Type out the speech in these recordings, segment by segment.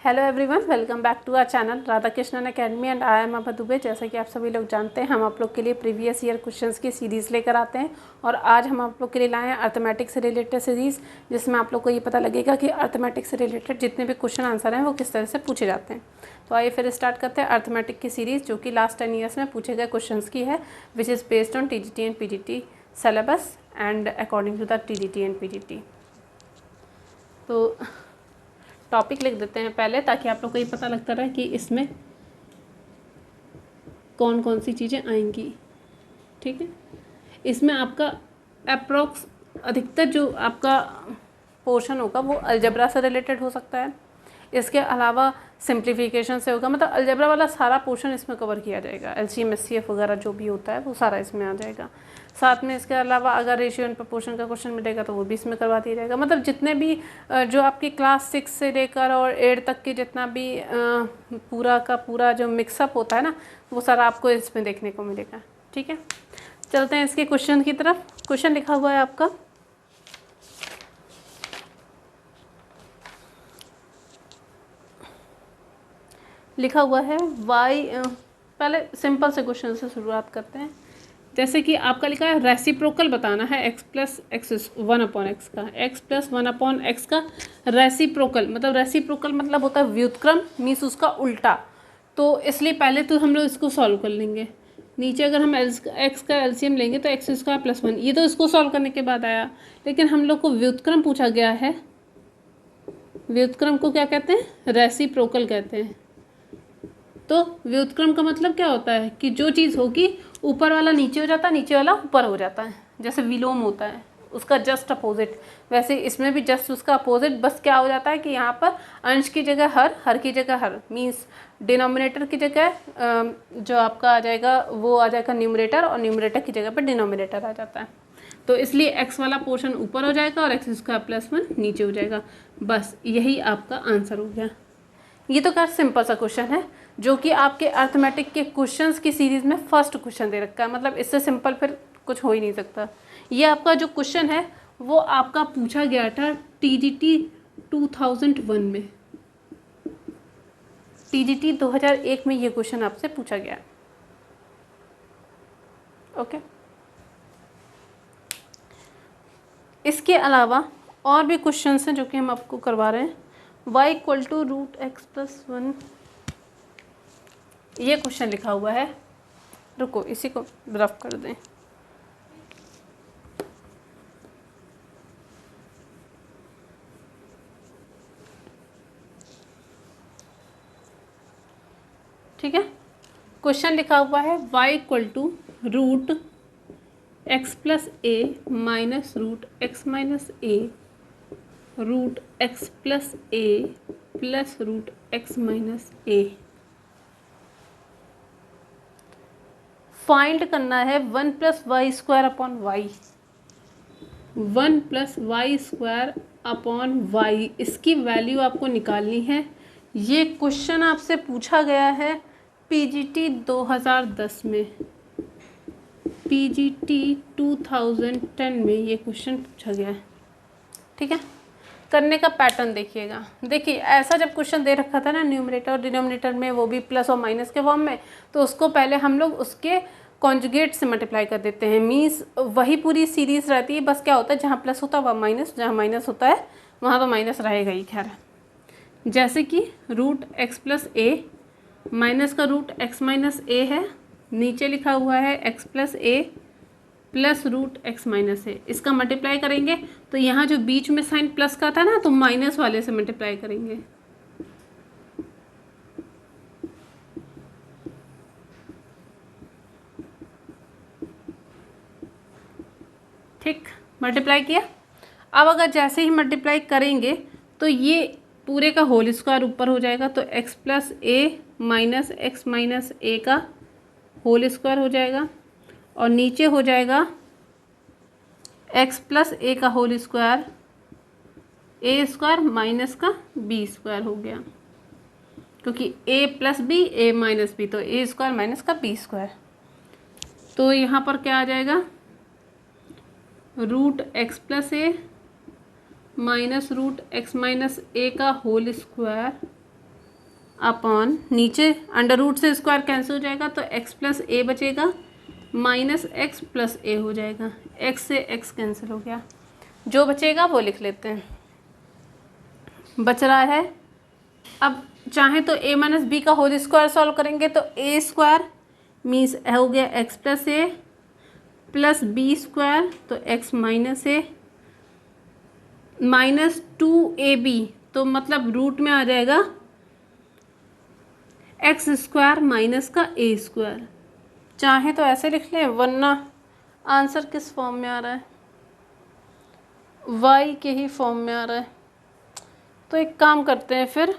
Hello everyone, welcome back to our channel Radha Krishnan academy and I am Abha Dubey. जैसा कि आप सभी लोग जानते हैं, हम आप लोग के लिए प्रीवियस ईयर क्वेश्चंस की सीरीज़ लेकर आते हैं और आज हम आप लोग के लिए लाए हैं अर्थमेटिक से रिलेटेड सीरीज़, जिसमें आप लोग को ये पता लगेगा कि अर्थमेटिक से रिलेटेड जितने भी क्वेश्चन आंसर हैं वो किस तरह से पूछे जाते हैं। तो आइए फिर स्टार्ट करते हैं अर्थमेटिक की सीरीज़, जो कि लास्ट 10 ईयर्स में पूछे गए क्वेश्चन की है, which is based on TGT and PGT syllabus and according to the TGT and PGT। तो टॉपिक लिख देते हैं पहले, ताकि आप लोग को ये पता लगता रहे कि इसमें कौन कौन सी चीज़ें आएंगी। ठीक है, इसमें आपका अप्रोक्स अधिकतर जो आपका पोर्शन होगा वो अलजबरा से रिलेटेड हो सकता है। इसके अलावा सिंप्लीफिकेशन से होगा, मतलब अलजबरा वाला सारा पोर्शन इसमें कवर किया जाएगा। LCM SCF वगैरह जो भी होता है वो सारा इसमें आ जाएगा। साथ में इसके अलावा अगर रेशियो एंड प्रोपोर्शन का क्वेश्चन मिलेगा तो वो भी इसमें करवा दिया जाएगा। मतलब जितने भी जो आपकी क्लास 6 से लेकर और 8 तक के जितना भी पूरा का पूरा जो मिक्सअप होता है ना, वो सारा आपको इसमें देखने को मिलेगा। ठीक है, चलते हैं इसके क्वेश्चन की तरफ। क्वेश्चन लिखा हुआ है आपका, लिखा हुआ है पहले सिंपल से क्वेश्चन से शुरुआत करते हैं। जैसे कि आपका लिखा है रेसिप्रोकल बताना है x प्लस एक्स 1/x का, x प्लस 1/x का रेसिप्रोकल। मतलब होता है व्युत्क्रम, मीन्स उसका उल्टा। तो इसलिए पहले तो हम लोग इसको सॉल्व कर लेंगे। नीचे अगर हम x का LCM लेंगे तो x² + 1, ये तो इसको सॉल्व करने के बाद आया। लेकिन हम लोग को व्युत्क्रम पूछा गया है, व्युत्क्रम को क्या कहते हैं? रेसिप्रोकल कहते हैं। तो व्युत्क्रम का मतलब क्या होता है कि जो चीज़ होगी ऊपर वाला नीचे हो जाता है, नीचे वाला ऊपर हो जाता है। जैसे विलोम होता है उसका जस्ट अपोजिट, वैसे इसमें भी जस्ट उसका अपोजिट। बस क्या हो जाता है कि यहाँ पर अंश की जगह हर, हर की जगह हर, मीन्स डिनोमिनेटर की जगह जो आपका आ जाएगा वो आ जाएगा न्यूमरेटर, और न्यूमरेटर की जगह पर डिनोमिनेटर आ जाता है। तो इसलिए x वाला पोर्शन ऊपर हो जाएगा और x² + 1 नीचे हो जाएगा। बस यही आपका आंसर हो गया। ये तो खैर सिंपल सा क्वेश्चन है, जो कि आपके अर्थमेटिक के क्वेश्चंस की सीरीज में फर्स्ट क्वेश्चन दे रखा है। मतलब इससे सिंपल फिर कुछ हो ही नहीं सकता। ये आपका जो क्वेश्चन है वो आपका पूछा गया था TGT 2001 में, TGT 2001 में ये क्वेश्चन आपसे पूछा गया। ओके, इसके अलावा और भी क्वेश्चन हैं जो कि हम आपको करवा रहे हैं। y = √x + 1, ये क्वेश्चन लिखा हुआ है। रुको, इसी को रफ कर दें। ठीक है, क्वेश्चन लिखा हुआ है y = √x + a - √x - a √x + a + √x - a। Find करना है 1 + y² y, 1 + y² y, इसकी वैल्यू आपको निकालनी है। ये क्वेश्चन आपसे पूछा गया है PGT 2010 में, PGT 2010 में ये क्वेश्चन पूछा गया है। ठीक है, करने का पैटर्न देखिएगा। देखिए, ऐसा जब क्वेश्चन दे रखा था ना न्यूमरेटर और डिनोमिनेटर में, वो भी प्लस और माइनस के फॉर्म में, तो उसको पहले हम लोग उसके कॉन्जुगेट से मल्टीप्लाई कर देते हैं। मीन्स वही पूरी सीरीज रहती है, बस क्या होता है जहाँ प्लस होता है वहाँ माइनस, जहाँ माइनस होता है वहाँ तो माइनस रहेगा ही। खैर, जैसे कि √x + a, माइनस का √x - a है, नीचे लिखा हुआ है x + a + √x - a। इसका मल्टीप्लाई करेंगे तो यहाँ जो बीच में साइन प्लस का था ना, तो माइनस वाले से मल्टीप्लाई करेंगे। ठीक, मल्टीप्लाई किया। अब अगर जैसे ही मल्टीप्लाई करेंगे तो ये पूरे का होल स्क्वायर ऊपर हो जाएगा, तो x + a - x - a का होल स्क्वायर हो जाएगा, और नीचे हो जाएगा x + a का होल स्क्वायर, a² - का b² हो गया, क्योंकि a + b a - b, तो a² - का b²। तो यहाँ पर क्या आ जाएगा? √x + a - √x - a का होल स्क्वायर अपॉन नीचे अंडर रूट से स्क्वायर कैंसिल हो जाएगा तो x प्लस ए बचेगा माइनस एक्स प्लस ए हो जाएगा। x से x कैंसिल हो गया, जो बचेगा वो लिख लेते हैं। बच रहा है, अब चाहे तो a माइनस बी का होल स्क्वायर सॉल्व करेंगे तो a स्क्वायर मीन्स हो गया x प्लस ए प्लस बी स्क्वायर तो x माइनस ए माइनस 2ab तो मतलब रूट में आ जाएगा एक्स स्क्वायर माइनस का ए स्क्वायर। चाहे तो ऐसे लिख लें, वरना आंसर किस फॉर्म में आ रहा है, y के ही फॉर्म में आ रहा है। तो एक काम करते हैं, फिर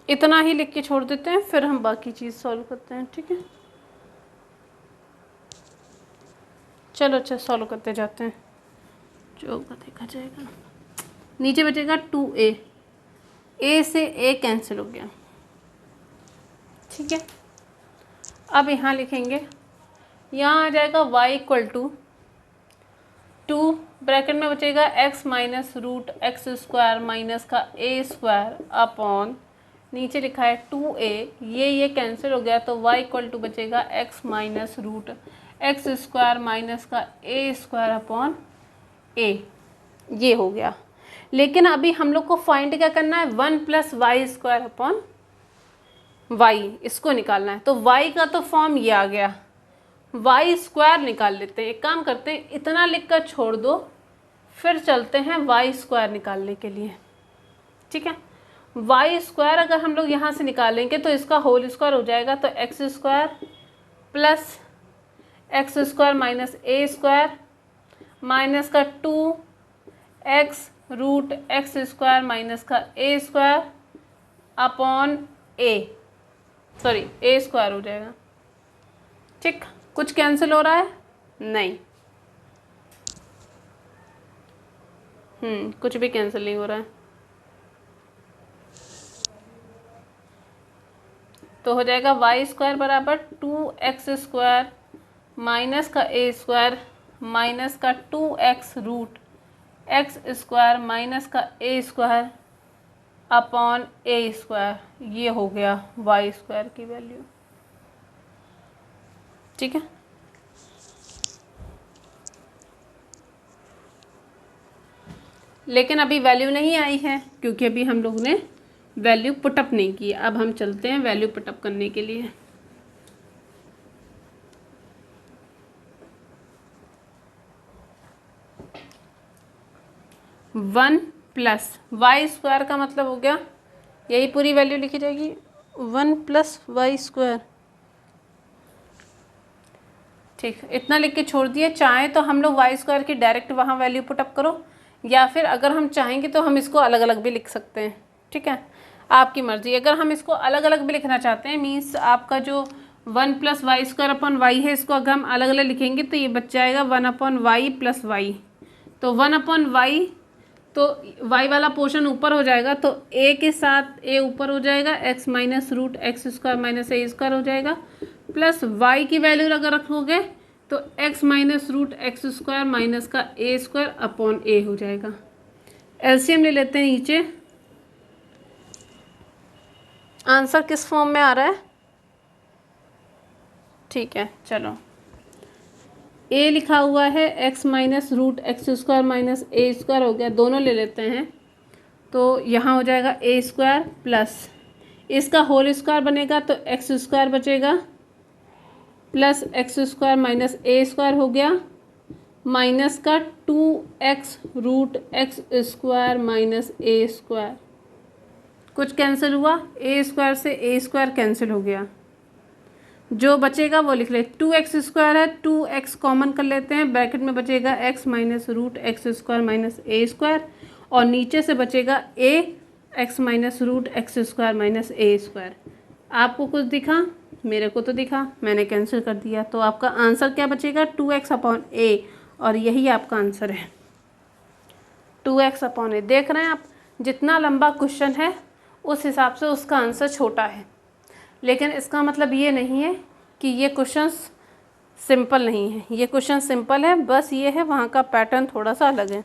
इतना ही लिख के छोड़ देते हैं, फिर हम बाकी चीज़ सॉल्व करते हैं, ठीक है। चलो अच्छा सॉल्व करते जाते हैं, जो होगा देखा जाएगा। नीचे बचेगा 2a, a से a कैंसिल हो गया, ठीक है। अब यहाँ लिखेंगे, यहाँ आ जाएगा y इक्वल टू 2 ब्रैकेट में बचेगा x minus root x square minus का a स्क्वायर अपॉन नीचे लिखा है 2a, ये कैंसिल हो गया तो y इक्वल टू बचेगा x minus root x square minus का a स्क्वायर अपॉन a, ये हो गया। लेकिन अभी हम लोग को फाइंड क्या करना है, 1 plus Y square upon Y, इसको निकालना है। तो y का तो फॉर्म ये आ गया, वाई स्क्वायर निकाल लेते हैं। एक काम करते हैं, इतना लिख कर छोड़ दो, फिर चलते हैं वाई स्क्वायर निकालने के लिए, ठीक है। वाई स्क्वायर अगर हम लोग यहाँ से निकालेंगे तो इसका होल स्क्वायर हो जाएगा, तो x square plus x square minus a square minus का 2x root x square minus का ए स्क्वायर अपॉन ए स्क्वायर हो जाएगा, ठीक। कुछ कैंसिल हो रहा है? नहीं, कुछ भी कैंसिल नहीं हो रहा है। तो हो जाएगा वाई स्क्वायर बराबर 2x स्क्वायर माइनस का ए स्क्वायर माइनस का 2x root x square minus का ए स्क्वायर अपॉन ए स्क्वायर, ये हो गया वाई स्क्वायर की वैल्यू, ठीक है। लेकिन अभी वैल्यू नहीं आई है, क्योंकि अभी हम लोग ने वैल्यू पुटअप नहीं की। अब हम चलते हैं वैल्यू पुटअप करने के लिए। वन प्लस वाई स्क्वायर का मतलब हो गया, यही पूरी वैल्यू लिखी जाएगी, 1 प्लस वाई स्क्वायर, ठीक। इतना लिख के छोड़ दिए। चाहे तो हम लोग वाई स्क्वायर की डायरेक्ट वहाँ वैल्यू पुटअप करो, या फिर अगर हम चाहेंगे तो हम इसको अलग अलग भी लिख सकते हैं, ठीक है, आपकी मर्ज़ी। अगर हम इसको अलग अलग भी लिखना चाहते हैं, मीन्स आपका जो 1 plus Y square upon Y है, इसको अगर हम अलग अलग लिखेंगे तो ये बच जाएगा 1 अपॉन वाई प्लस वाई। तो 1 अपॉन वाई, तो y वाला पोर्शन ऊपर हो जाएगा, तो a के साथ a ऊपर हो जाएगा, x minus root x square minus a square हो जाएगा, प्लस y की वैल्यू अगर रखोगे तो x minus root x square minus का ए स्क्वायर अपॉन ए हो जाएगा। एलसीएम ले लेते हैं नीचे, आंसर किस फॉर्म में आ रहा है, ठीक है। चलो, a लिखा हुआ है x minus root x square minus a square हो गया, दोनों ले लेते हैं, तो यहाँ हो जाएगा ए स्क्वायर प्लस इसका होल स्क्वायर बनेगा तो एक्स स्क्वायर बचेगा plus x square minus a square हो गया माइनस का 2x root x square minus a square. कुछ कैंसिल हुआ, ए स्क्वायर से ए स्क्वायर कैंसिल हो गया, जो बचेगा वो लिख ले। 2x स्क्वायर है, 2x कॉमन कर लेते हैं, ब्रैकेट में बचेगा x minus root x square minus a square, और नीचे से बचेगा a x minus root x square minus a square. आपको कुछ दिखा? मेरे को तो दिखा, मैंने कैंसिल कर दिया। तो आपका आंसर क्या बचेगा, 2x अपॉन a, और यही आपका आंसर है, 2x अपॉन a। देख रहे हैं आप, जितना लंबा क्वेश्चन है उस हिसाब से उसका आंसर छोटा है, लेकिन इसका मतलब ये नहीं है कि ये क्वेश्चंस सिंपल नहीं है। ये क्वेश्चन सिंपल है, बस ये है वहाँ का पैटर्न थोड़ा सा अलग है।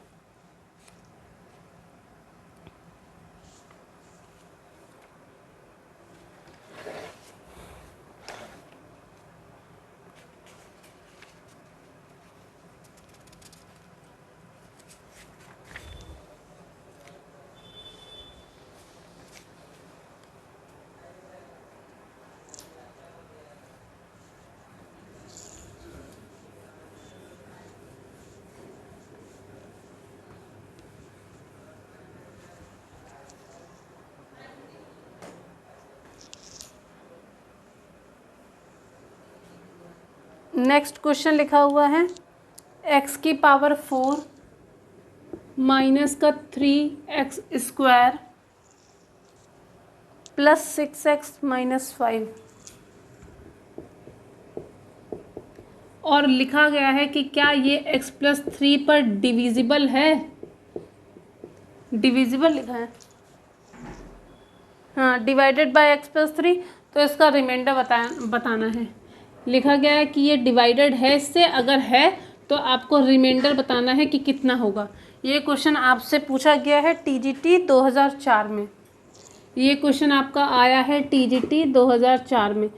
नेक्स्ट क्वेश्चन लिखा हुआ है x की पावर 4 माइनस का 3x square plus 6x minus 5 और लिखा गया है कि क्या ये x प्लस 3 पर डिविजिबल है। डिविजिबल लिखा है, हाँ, डिवाइडेड बाय x प्लस 3, तो इसका रिमाइंडर बताना है। लिखा गया है कि ये डिवाइडेड है इससे, अगर है तो आपको रिमाइंडर बताना है कि कितना होगा। ये क्वेश्चन आपसे पूछा गया है टीजीटी 2004 में। ये क्वेश्चन आपका आया है टीजीटी 2004 में।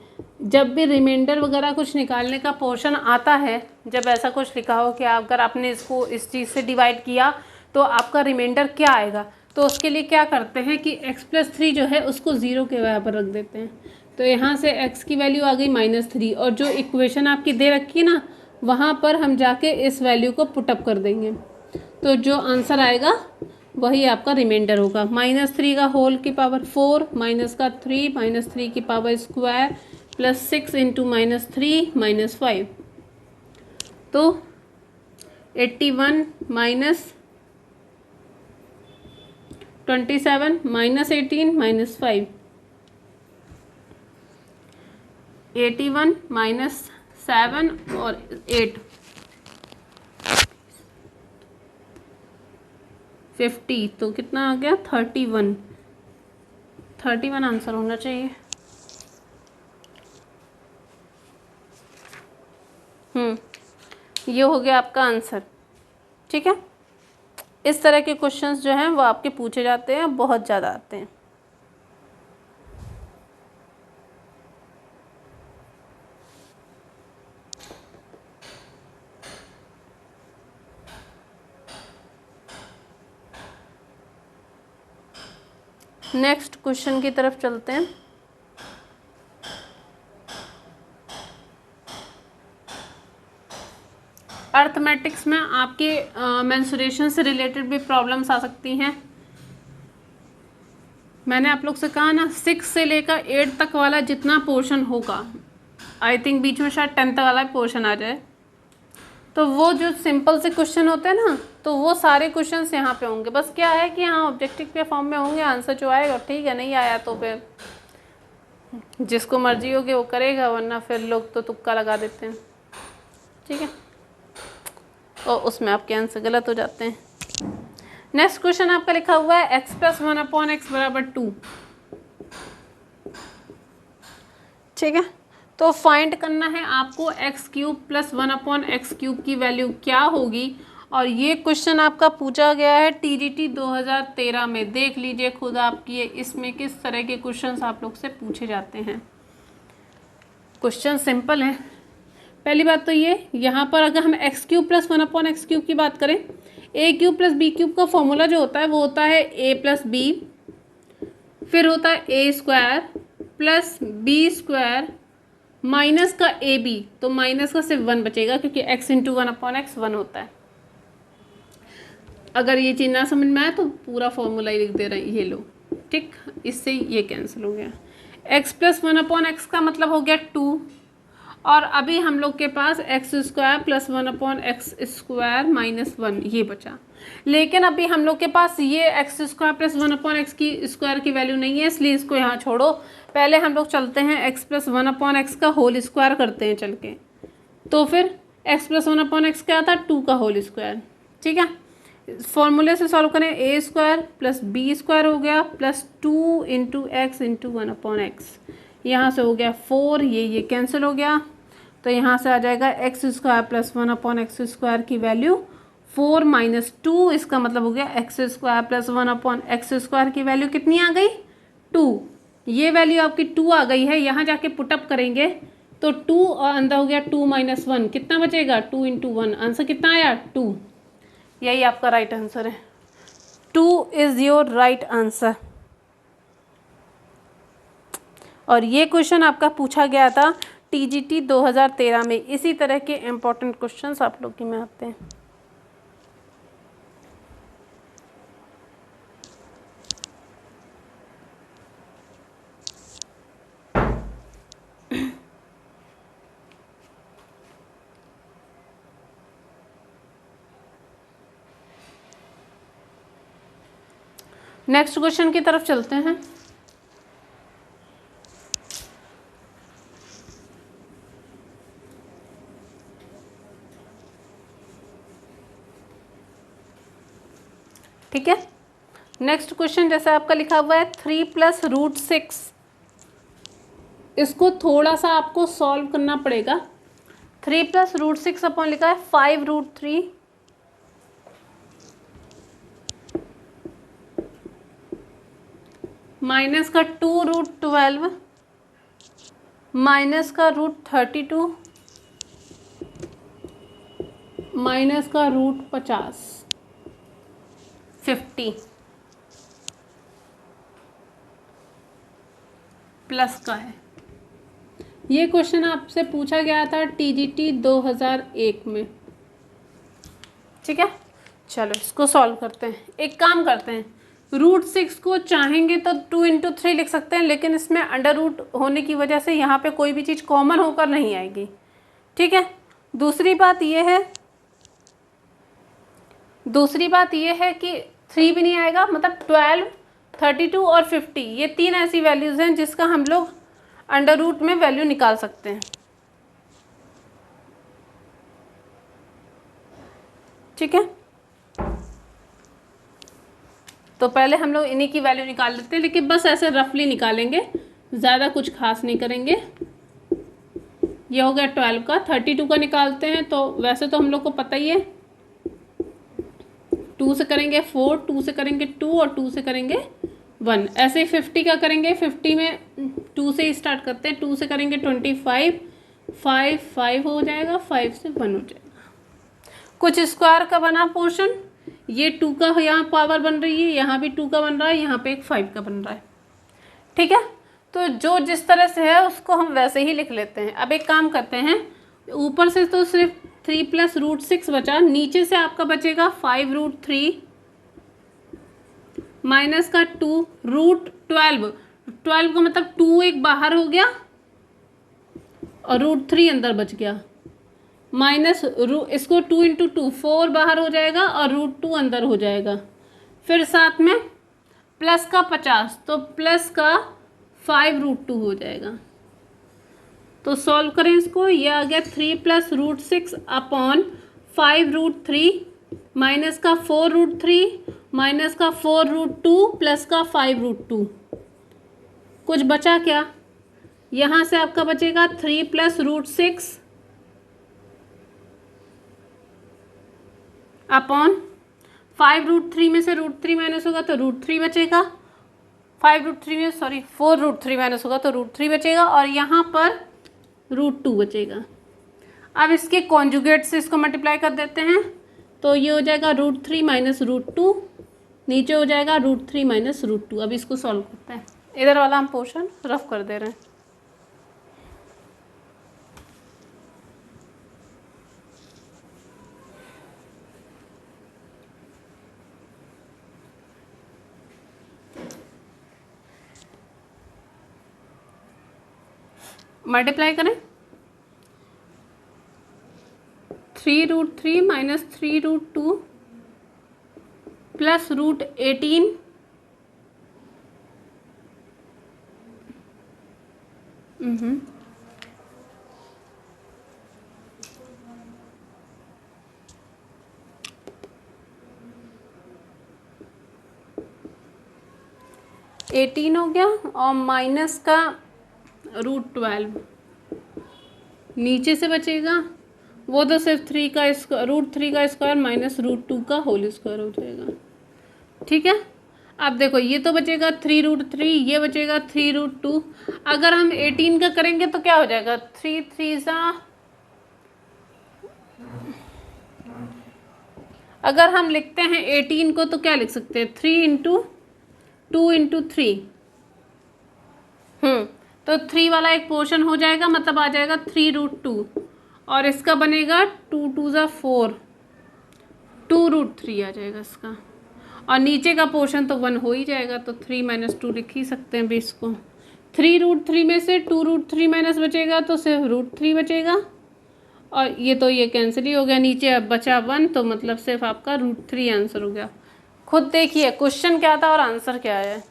जब भी रिमाइंडर वगैरह कुछ निकालने का पोर्शन आता है, जब ऐसा कुछ लिखा हो कि अगर आपने इसको इस चीज़ से डिवाइड किया तो आपका रिमाइंडर क्या आएगा, तो उसके लिए क्या करते हैं कि x प्लस 3 जो है उसको 0 के बराबर रख देते हैं। तो यहाँ से x की वैल्यू आ गई -3, और जो इक्वेशन आपकी दे रखी है ना, वहाँ पर हम जाके इस वैल्यू को पुटअप कर देंगे, तो जो आंसर आएगा वही आपका रिमाइंडर होगा। -3 का होल की पावर 4 माइनस का 3 -3 की पावर स्क्वायर प्लस 6 इंटू -3 -5, तो 81 माइनस 27 माइनस 18 माइनस 5, 81 माइनस 7 और 8 50, तो कितना आ गया 31। 31 आंसर होना चाहिए। ये हो गया आपका आंसर। ठीक है, इस तरह के क्वेश्चंस जो हैं वो आपके पूछे जाते हैं, बहुत ज़्यादा आते हैं। नेक्स्ट क्वेश्चन की तरफ चलते हैं। अर्थमेटिक्स में आपके मेंसुरेशन से रिलेटेड भी प्रॉब्लम्स आ सकती हैं। मैंने आप लोग से कहा ना 6 से लेकर 8 तक वाला जितना पोर्शन होगा, आई थिंक बीच में शायद 10th वाला पोर्शन आ जाए, तो वो जो सिंपल से क्वेश्चन होते हैं ना, तो वो सारे क्वेश्चंस यहाँ पे होंगे। बस क्या है कि हाँ ऑब्जेक्टिव के फॉर्म में होंगे, आंसर जो आएगा ठीक है, नहीं आया तो फिर जिसको मर्जी होगी वो करेगा, वरना फिर लोग तो तुक्का लगा देते हैं। ठीक है, और उसमें आपके आंसर गलत हो जाते हैं। नेक्स्ट क्वेश्चन आपका लिखा हुआ है x प्लस 1/x बराबर 2। ठीक है, तो फाइंड करना है आपको x cube plus 1/x cube की वैल्यू क्या होगी, और ये क्वेश्चन आपका पूछा गया है टीजीटी 2013 में। देख लीजिए खुद आपकी इसमें किस तरह के क्वेश्चंस आप लोग से पूछे जाते हैं। क्वेश्चन सिंपल है। पहली बात तो ये, यहाँ पर अगर हम x cube plus 1/x cube की बात करें, a cube plus b cube का फॉर्मूला जो होता है वो होता है a प्लस बी, फिर होता है a square plus B square minus का ए बी, तो माइनस का सिर्फ 1 बचेगा क्योंकि x इंटू 1/x 1 होता है। अगर ये चीज़ ना समझ में आए तो पूरा फॉर्मूला ही लिख दे रहे हैं, ये लो। ठीक, इससे ये कैंसिल हो गया। x प्लस 1/x का मतलब हो गया 2, और अभी हम लोग के पास x square plus 1/x square minus 1 ये बचा। लेकिन अभी हम लोग के पास ये एक्स स्क्वायर प्लस 1/x की स्क्वायर की वैल्यू नहीं है, इसलिए इसको यहाँ छोड़ो। पहले हम लोग चलते हैं x प्लस 1/x का होल स्क्वायर करते हैं चल के, तो फिर x प्लस 1/x क्या था 2 का होल स्क्वायर। ठीक है, फॉर्मूले से सॉल्व करें, a square plus B square हो गया plus 2 into x into 1/x, यहाँ से हो गया 4, ये कैंसिल हो गया, तो यहाँ से आ जाएगा x square plus 1/x square की वैल्यू 4 माइनस 2, इसका मतलब हो गया X square plus 1/x square की वैल्यू कितनी आ गई 2। ये वैल्यू आपकी 2 आ गई है, यहाँ जाके पुटअप करेंगे तो 2 और अंदर हो गया 2 माइनस 1, कितना बचेगा 2 इंटू 1, आंसर कितना आया 2। यही आपका राइट आंसर है, 2 इज़ योर राइट आंसर। और ये क्वेश्चन आपका पूछा गया था टीजीटी 2013 में। इसी तरह के इम्पोर्टेंट क्वेश्चंस आप लोग की में आते हैं। नेक्स्ट क्वेश्चन की तरफ चलते हैं। ठीक है, नेक्स्ट क्वेश्चन जैसे आपका लिखा हुआ है 3+√6, इसको थोड़ा सा आपको सॉल्व करना पड़ेगा। 3+√6 अपॉन लिखा है 5√3 माइनस का 2√12 माइनस का √32 माइनस का √50 50 प्लस का है। ये क्वेश्चन आपसे पूछा गया था टीजीटी 2001 में। ठीक है, चलो इसको सॉल्व करते हैं। एक काम करते हैं, √6 को चाहेंगे तो 2 × 3 लिख सकते हैं, लेकिन इसमें अंडर रूट होने की वजह से यहाँ पे कोई भी चीज़ कॉमन होकर नहीं आएगी। ठीक है, दूसरी बात ये है कि 3 भी नहीं आएगा, मतलब 12, 32 और 50 ये 3 ऐसी वैल्यूज़ हैं जिसका हम लोग अंडर रूट में वैल्यू निकाल सकते हैं। ठीक है, तो पहले हम लोग इन्हीं की वैल्यू निकाल लेते हैं, लेकिन बस ऐसे रफली निकालेंगे, ज़्यादा कुछ खास नहीं करेंगे। ये हो गया 12 का। 32 का निकालते हैं तो वैसे तो हम लोग को पता ही है, 2 से करेंगे 4, 2 से करेंगे 2 और 2 से करेंगे 1। ऐसे ही 50 का करेंगे, 50 में 2 से ही स्टार्ट करते हैं, 2 से करेंगे 25, 5 हो जाएगा, 5 से 1 हो जाएगा। कुछ स्क्वायर का बना पोर्शन, ये 2 का यहाँ पावर बन रही है, यहाँ भी 2 का बन रहा है, यहाँ पे एक 5 का बन रहा है। ठीक है, तो जो जिस तरह से है उसको हम वैसे ही लिख लेते हैं। अब एक काम करते हैं, ऊपर से तो सिर्फ 3+√6 बचा, नीचे से आपका बचेगा 5√3 माइनस का 2√12। 12 का मतलब 2 एक बाहर हो गया और √3 अंदर बच गया, माइनस इसको 2 × 2 4 बाहर हो जाएगा और √2 अंदर हो जाएगा। फिर साथ में प्लस का 50, तो प्लस का 5√2 हो जाएगा। तो सॉल्व करें इसको, ये आ गया 3+√6 अपॉन 5√3 माइनस का 4√3 माइनस का 4√2 प्लस का 5√2। कुछ बचा क्या? यहाँ से आपका बचेगा 3+√6 अपॉन 5√3 में से √3 माइनस होगा तो √3 बचेगा, 4√3 माइनस होगा तो √3 बचेगा, और यहाँ पर √2 बचेगा। अब इसके कॉन्जुगेट से इसको मल्टीप्लाई कर देते हैं, तो ये हो जाएगा √3 माइनस √2, नीचे हो जाएगा √3 माइनस √2। अब इसको सॉल्व करते हैं, इधर वाला हम पोर्शन रफ कर दे रहे हैं। मल्टीप्लाई करें, 3√3 माइनस 3√2 प्लस √18 18 हो गया, और माइनस का √12 नीचे से बचेगा, वो तो सिर्फ 3 का √3 का स्क्वायर माइनस √2 का होल स्क्वायर हो जाएगा। ठीक है, अब देखो ये तो बचेगा 3√3, ये बचेगा 3√2। अगर हम 18 का करेंगे तो क्या हो जाएगा, 3 3 सा, अगर हम लिखते हैं 18 को तो क्या लिख सकते हैं, 3 × 2 × 3। तो 3 वाला एक पोर्शन हो जाएगा, मतलब आ जाएगा 3√2, और इसका बनेगा 2 2 ज़ा 4, 2√3 आ जाएगा इसका, और नीचे का पोर्शन तो 1 हो ही जाएगा, तो 3 - 2 लिख ही सकते हैं भी इसको। 3√3 में से 2√3 माइनस बचेगा तो सिर्फ √3 बचेगा, और ये तो ये कैंसिल ही हो गया, नीचे अब बचा 1, तो मतलब सिर्फ आपका √3 आंसर हो गया। खुद देखिए क्वेश्चन क्या था और आंसर क्या है।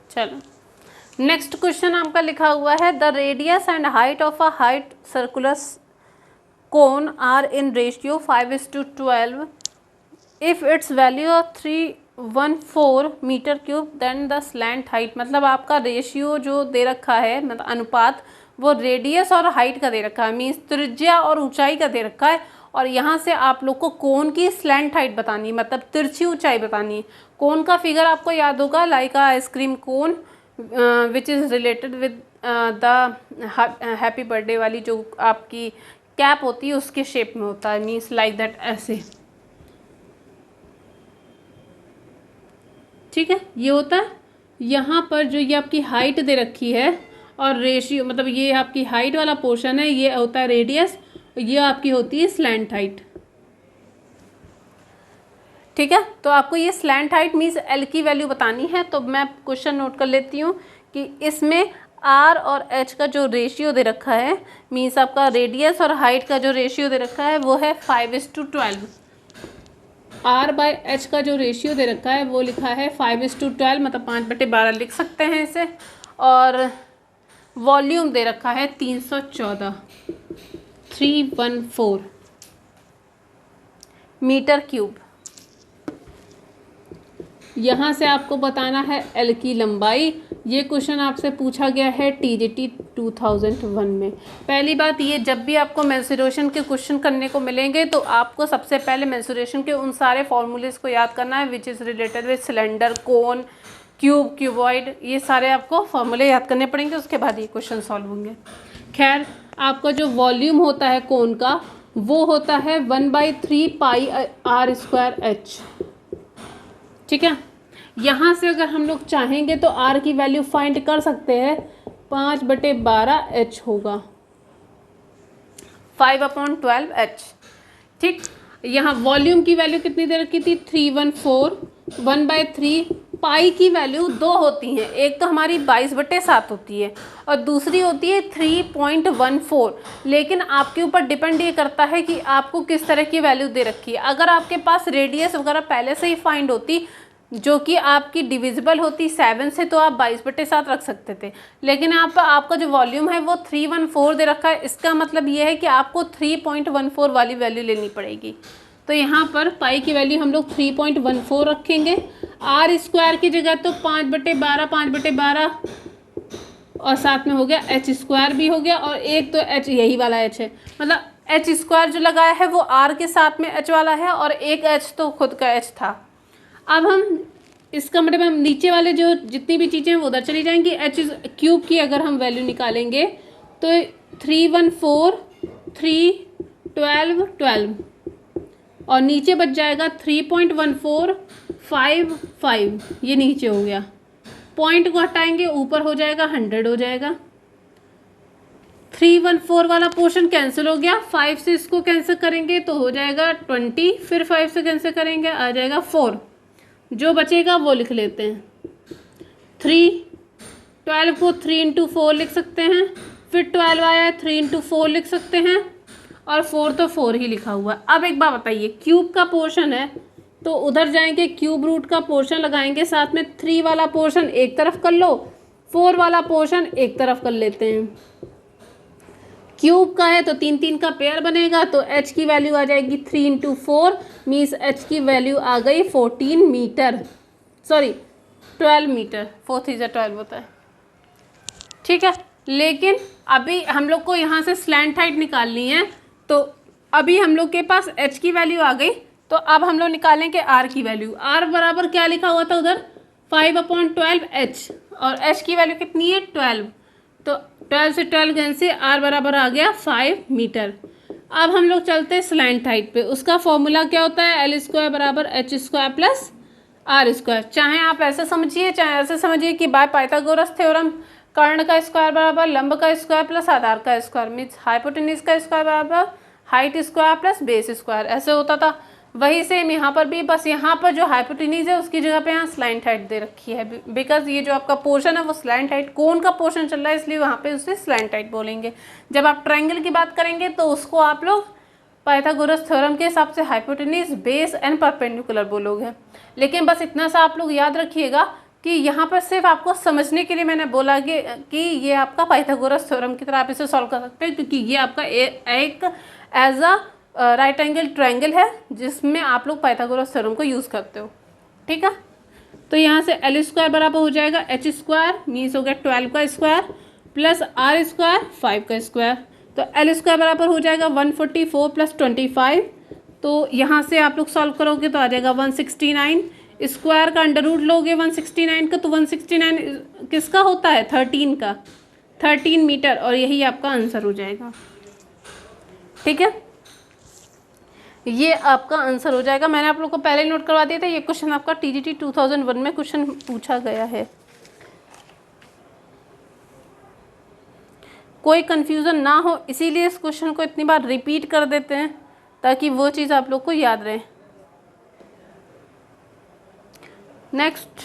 चलो नेक्स्ट क्वेश्चन आपका लिखा हुआ है, the radius and height of a height circular cone are in ratio 5:12 if its value of 314 metre cube then the slant height. मतलब आपका रेशियो जो दे रखा है, मतलब अनुपात, वो रेडियस और हाइट का दे रखा है, मीन्स त्रिज्या और ऊंचाई का दे रखा है। और यहाँ से आप लोग को कोन की स्लैंट हाइट बतानी है, मतलब तिरछी ऊंचाई बतानी है। कोन का फिगर आपको याद होगा, like ice cream cone which is related with the happy birthday वाली जो आपकी कैप होती है उसके शेप में होता है, मीन्स लाइक दैट, ऐसे। ठीक है, ये होता है। यहाँ पर जो ये आपकी हाइट दे रखी है और रेशियो, मतलब ये आपकी हाइट वाला पोर्शन है, ये होता है रेडियस, ये आपकी होती है स्लैंट हाइट। ठीक है, तो आपको ये स्लैंट हाइट मीन्स एल की वैल्यू बतानी है। तो मैं क्वेश्चन नोट कर लेती हूँ कि इसमें आर और एच का जो रेशियो दे रखा है, मीन्स आपका रेडियस और हाइट का जो रेशियो दे रखा है वो है 5:12। आर बाय एच का जो रेशियो दे रखा है वो लिखा है 5:12, मतलब 5/12 लिख सकते हैं इसे। और वॉल्यूम दे रखा है 314 मीटर क्यूब। यहाँ से आपको बताना है एल की लंबाई। ये क्वेश्चन आपसे पूछा गया है टीजीटी 2001 में। पहली बात ये, जब भी आपको मेंसुरेशन के क्वेश्चन करने को मिलेंगे तो आपको सबसे पहले मेंसुरेशन के उन सारे फॉर्मूलेस को याद करना है which is related with cylinder, cone, cube, cuboid, ये सारे आपको फॉर्मूले याद करने पड़ेंगे, उसके बाद ये क्वेश्चन सॉल्व होंगे। खैर, आपका जो वॉल्यूम होता है कोन का वो होता है 1/3 पाई r² h। ठीक है, यहाँ से अगर हम लोग चाहेंगे तो r की वैल्यू फाइंड कर सकते हैं, 5/12 h होगा, 5/12 h। ठीक, यहाँ वॉल्यूम की वैल्यू कितनी दे रखी थी, 314। 1/3 पाई की वैल्यू 2 होती हैं, एक तो हमारी 22/7 होती है और दूसरी होती है 3.14। लेकिन आपके ऊपर डिपेंड ये करता है कि आपको किस तरह की वैल्यू दे रखी है। अगर आपके पास रेडियस वगैरह पहले से ही फाइंड होती जो कि आपकी डिविजिबल होती 7 से, तो आप 22/7 रख सकते थे। लेकिन आपका जो वॉल्यूम है वो 314 दे रखा है, इसका मतलब ये है कि आपको 3.14 वाली वैल्यू लेनी पड़ेगी। तो यहाँ पर पाई की वैल्यू हम लोग 3.14 रखेंगे। r² की जगह तो 5/12 और साथ में हो गया h² भी हो गया, और एक तो h यही वाला h है, मतलब h² जो लगाया है वो r के साथ में h वाला है और एक h तो खुद का h था। अब हम इसका मतलब हम नीचे वाले जो जितनी भी चीज़ें हैं वो उधर चली जाएंगी। h³ की अगर हम वैल्यू निकालेंगे तो 314, 3, 12, 12 और नीचे बच जाएगा 3.14, 5, 5, ये नीचे हो गया। पॉइंट को हटाएंगे ऊपर हो जाएगा 100 हो जाएगा। 314 वाला पोर्शन कैंसिल हो गया, 5 से इसको कैंसिल करेंगे तो हो जाएगा 20, फिर 5 से कैंसिल करेंगे आ जाएगा 4, जो बचेगा वो लिख लेते हैं 3। 12 को 3 × 4 लिख सकते हैं, फिर 12 आया 3 × 4 लिख सकते हैं, और 4 तो 4 ही लिखा हुआ है। अब एक बात बताइए, क्यूब का पोर्शन है तो उधर जाएंगे, क्यूब रूट का पोर्शन लगाएंगे, साथ में 3 वाला पोर्शन एक तरफ कर लो, 4 वाला पोर्शन एक तरफ कर लेते हैं। क्यूब का है तो 3 3 का पेयर बनेगा, तो h की वैल्यू आ जाएगी 3 × 4, मीन्स h की वैल्यू आ गई 14 मीटर, सॉरी 12 मीटर, 4 3 12 होता है। ठीक है, लेकिन अभी हम लोग को यहाँ से स्लैंट हाइट निकालनी है, तो अभी हम लोग के पास h की वैल्यू आ गई, तो अब हम लोग निकालेंगे r की वैल्यू। r बराबर क्या लिखा हुआ था उधर, 5/12 h, और h की वैल्यू कितनी है 12, तो 12 से 12 गए से r बराबर आ गया 5 मीटर। अब हम लोग चलते हैं स्लैंट हाइट पे। उसका फॉर्मूला क्या होता है, एल स्क्वायर बराबर H square plus R square. चाहे आप ऐसे समझिए चाहे ऐसे समझिए कि बाय पाइथागोरस थ्योरम कर्ण का स्क्वायर बराबर लंब का स्क्वायर प्लस आधार का स्क्वायर, मीन्स हाइपोटेन्यूज का स्क्वायर बराबर height square plus base square, ऐसे होता था। वही सेम यहाँ पर भी, बस यहाँ पर जो हाइपोटेन्यूज है उसकी जगह पे यहाँ स्लैंट हाइट दे रखी है, बिकॉज ये जो आपका पोर्शन है वो स्लैंट हाइट कोण का पोर्शन चल रहा है, इसलिए वहाँ पे उसे स्लैंट हाइट बोलेंगे। जब आप ट्रायंगल की बात करेंगे तो उसको आप लोग पाइथागोरस थ्योरम के हिसाब से हाइपोटेन्यूज, बेस एंड परपेंडिकुलर बोलोगे। लेकिन बस इतना सा आप लोग याद रखिएगा कि यहाँ पर सिर्फ आपको समझने के लिए मैंने बोला कि ये आपका पाइथागोरस थ्योरम की तरह आप इसे सॉल्व कर सकते हैं, क्योंकि ये आपका एक as a right angle triangle है जिसमें आप लोग पाइथागोरस थ्योरम को यूज़ करते हो। ठीक है, तो यहाँ से एल स्क्वायर बराबर हो जाएगा एच स्क्वायर, मीन्स हो गया 12 का स्क्वायर प्लस आर स्क्वायर 5 का स्क्वायर। तो एल स्क्वायर बराबर हो जाएगा 144 प्लस 25। तो यहाँ से आप लोग सॉल्व करोगे तो आ जाएगा 169। स्क्वायर का अंडर रूट लोगे 169 का, तो 169 किसका होता है 13 का, 13 मीटर, और यही आपका आंसर हो जाएगा। ठीक है, ये आपका आंसर हो जाएगा। मैंने आप लोग को पहले ही नोट करवा दिया था, ये क्वेश्चन आपका टीजीटी 2001 में क्वेश्चन पूछा गया है। कोई कंफ्यूजन ना हो इसीलिए इस क्वेश्चन को इतनी बार रिपीट कर देते हैं ताकि वो चीज़ आप लोग को याद रहे। नेक्स्ट,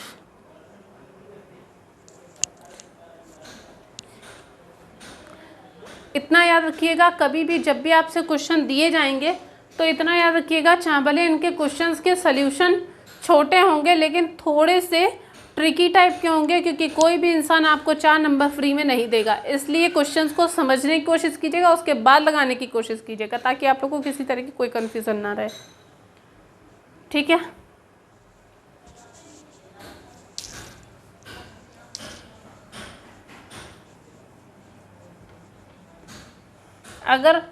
इतना याद रखिएगा कभी भी जब भी आपसे क्वेश्चन दिए जाएंगे तो इतना याद रखिएगा, चाहे भले इनके क्वेश्चंस के सॉल्यूशन छोटे होंगे लेकिन थोड़े से ट्रिकी टाइप के होंगे, क्योंकि कोई भी इंसान आपको 4 नंबर फ्री में नहीं देगा। इसलिए क्वेश्चंस को समझने की कोशिश कीजिएगा, उसके बाद लगाने की कोशिश कीजिएगा ताकि आप लोग को किसी तरह की कोई कन्फ्यूज़न ना रहे। ठीक है, अगर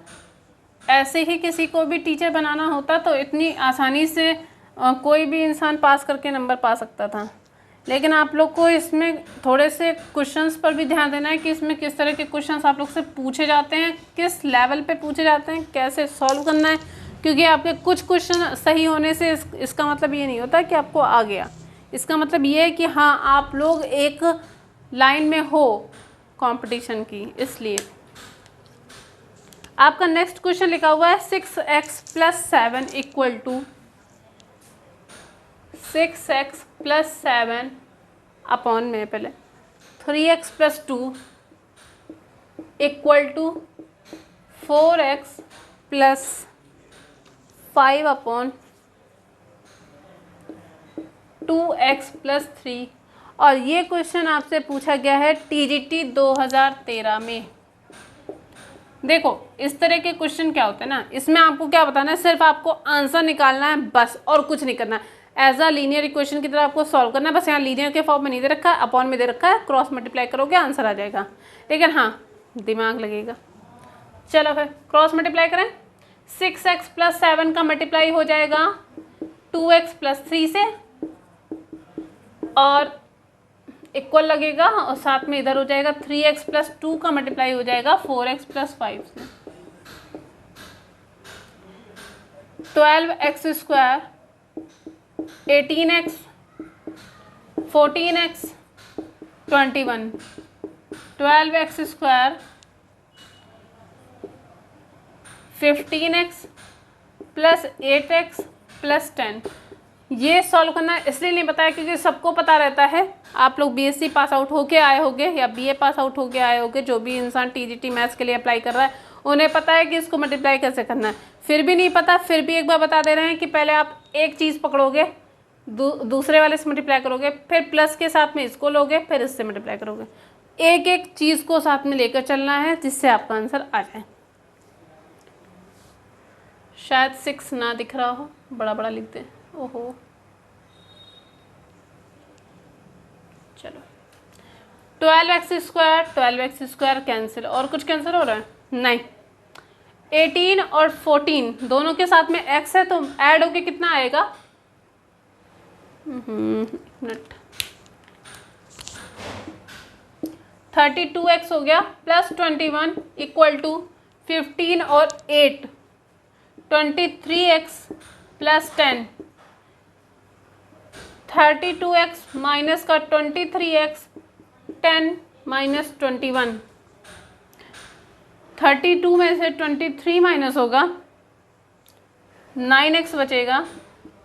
ऐसे ही किसी को भी टीचर बनाना होता तो इतनी आसानी से कोई भी इंसान पास करके नंबर पा सकता था। लेकिन आप लोग को इसमें थोड़े से क्वेश्चंस पर भी ध्यान देना है कि इसमें किस तरह के क्वेश्चंस आप लोग से पूछे जाते हैं, किस लेवल पे पूछे जाते हैं, कैसे सॉल्व करना है। क्योंकि आपके कुछ क्वेश्चन सही होने से इसका मतलब ये नहीं होता कि आपको आ गया। इसका मतलब ये है कि हाँ आप लोग एक लाइन में हो कंपटीशन की। इसलिए आपका नेक्स्ट क्वेश्चन लिखा हुआ है 6x + 7 = 6x + 7 अपॉन में पहले 3x + 2 = 4x + 5 अपॉन 2x + 3। और ये क्वेश्चन आपसे पूछा गया है टीजीटी 2013 में। देखो इस तरह के क्वेश्चन क्या होते हैं ना, इसमें आपको क्या बताना है, सिर्फ आपको आंसर निकालना है बस, और कुछ नहीं करना है। एज अ लीनियर इक्वेशन की तरह आपको सॉल्व करना है। बस यहाँ लीनियर के फॉर्म में नहीं दे रखा है, अपॉन में दे रखा है, क्रॉस मल्टीप्लाई करोगे आंसर आ जाएगा। लेकिन हाँ दिमाग लगेगा। चलो फिर क्रॉस मल्टीप्लाई करें। 6x + 7 का मल्टीप्लाई हो जाएगा 2x + 3 से, और इक्वल लगेगा, और साथ में इधर हो जाएगा 3x + 2 का मल्टीप्लाई हो जाएगा 4x + 5 से। 12x², 18x, 14x, 21, 12x², 15x + 8x + 10। ये सॉल्व करना इसलिए नहीं बताया क्योंकि सबको पता रहता है, आप लोग बीएससी पास आउट होके आए होंगे या बीए पास आउट होके आए होंगे, जो भी इंसान टीजीटी मैथ्स के लिए अप्लाई कर रहा है उन्हें पता है कि इसको मल्टीप्लाई कैसे करना है। फिर भी नहीं पता, फिर भी एक बार बता दे रहे हैं कि पहले आप एक चीज़ पकड़ोगे, दूसरे वाले से मल्टीप्लाई करोगे, फिर प्लस के साथ में इसको लोगे, फिर इससे मल्टीप्लाई करोगे। एक एक चीज़ को साथ में लेकर चलना है जिससे आपका आंसर आ जाए। शायद 6 ना दिख रहा हो, बड़ा बड़ा लिखते हैं, ओहो। चलो 12x² कैंसिल, और कुछ कैंसिल हो रहा है नहीं। 18 और 14 दोनों के साथ में x है तो ऐड होके कितना आएगा, मिनट 32x हो गया प्लस 21 इक्वल टू 15 और 8 23x प्लस 10 32x माइनस का 23x 10 माइनस 21 32 में से 23 माइनस होगा 9x बचेगा,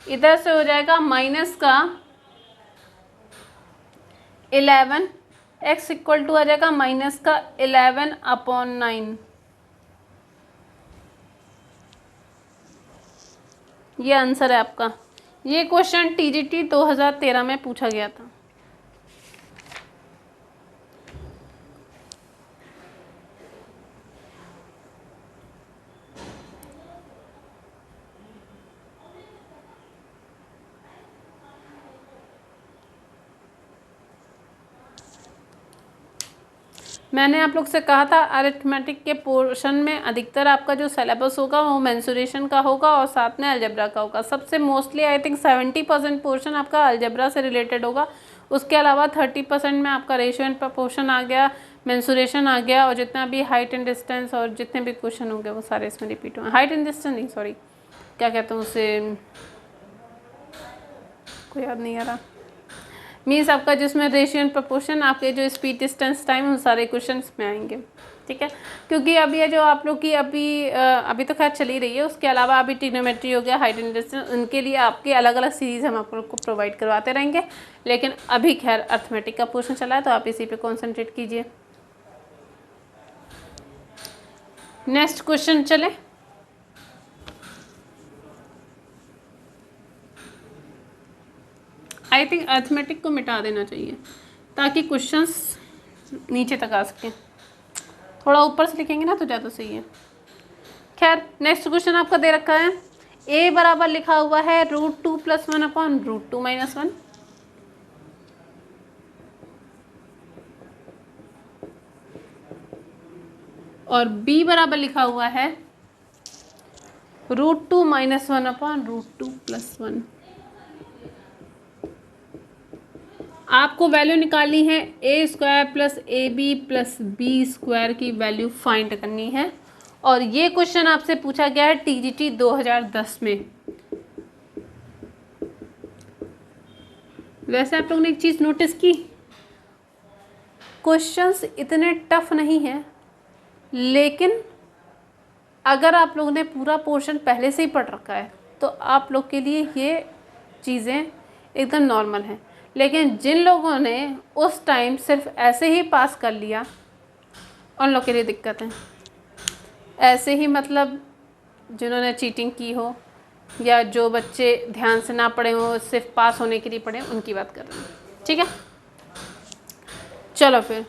इधर से हो जाएगा माइनस का 11 x इक्वल टू आ जाएगा माइनस का 11/9। ये आंसर है आपका। ये क्वेश्चन TGT 2013 में पूछा गया था। मैंने आप लोग से कहा था अरिथमेटिक के पोर्शन में अधिकतर आपका जो सिलेबस होगा वो मेंसुरेशन का होगा और साथ में अलजेब्रा का होगा। सबसे मोस्टली आई थिंक 70% पोर्शन आपका अलजेब्रा से रिलेटेड होगा। उसके अलावा 30% में आपका रेशियो एंड प्रपोर्शन आ गया, मेंसुरेशन आ गया, और जितना भी हाइट एंड डिस्टेंस और जितने भी क्वेश्चन होंगे वो सारे इसमें रिपीट होंगे। हाइट एंड डिस्टेंस नहीं, सॉरी, क्या कहते हैं उसे, कोई याद नहीं आ रहा। मीन्स आपका जिसमें रेशियो एंड प्रोपोर्शन, आपके जो स्पीड डिस्टेंस टाइम, उन सारे क्वेश्चन में आएंगे। ठीक है, क्योंकि अभी ये जो आप लोग की अभी तो खैर चली रही है, उसके अलावा अभी ट्रिग्नोमेट्री हो गया, हाइट एंड डिस्टेंस, उनके लिए आपके अलग अलग सीरीज़ हम आप लोग को प्रोवाइड करवाते रहेंगे। लेकिन अभी खैर अर्थमेटिक का पोर्शन चला है तो आप इसी पे कॉन्सेंट्रेट कीजिए। नेक्स्ट क्वेश्चन चले। आई थिंक अर्थमेटिक को मिटा देना चाहिए ताकि क्वेश्चंस नीचे तक आ सकें। थोड़ा ऊपर से लिखेंगे ना तो ज़्यादा सही है। खैर, नेक्स्ट क्वेश्चन आपका दे रखा है, a बराबर लिखा हुआ है √2 + 1/√2 - 1, और b बराबर लिखा हुआ है √2 - 1/√2 + 1। आपको वैल्यू निकालनी है a² + ab + b² की वैल्यू फाइंड करनी है, और ये क्वेश्चन आपसे पूछा गया है TGT 2010 में। वैसे आप लोगों ने एक चीज़ नोटिस की, क्वेश्चंस इतने टफ नहीं हैं, लेकिन अगर आप लोगों ने पूरा पोर्शन पहले से ही पढ़ रखा है तो आप लोग के लिए ये चीज़ें एकदम नॉर्मल हैं। लेकिन जिन लोगों ने उस टाइम सिर्फ ऐसे ही पास कर लिया, उन लोग के लिए दिक्कत है। ऐसे ही मतलब जिन्होंने चीटिंग की हो, या जो बच्चे ध्यान से ना पढ़े हो, सिर्फ पास होने के लिए पढ़े, उनकी बात कर रहे हैं। ठीक है, चलो फिर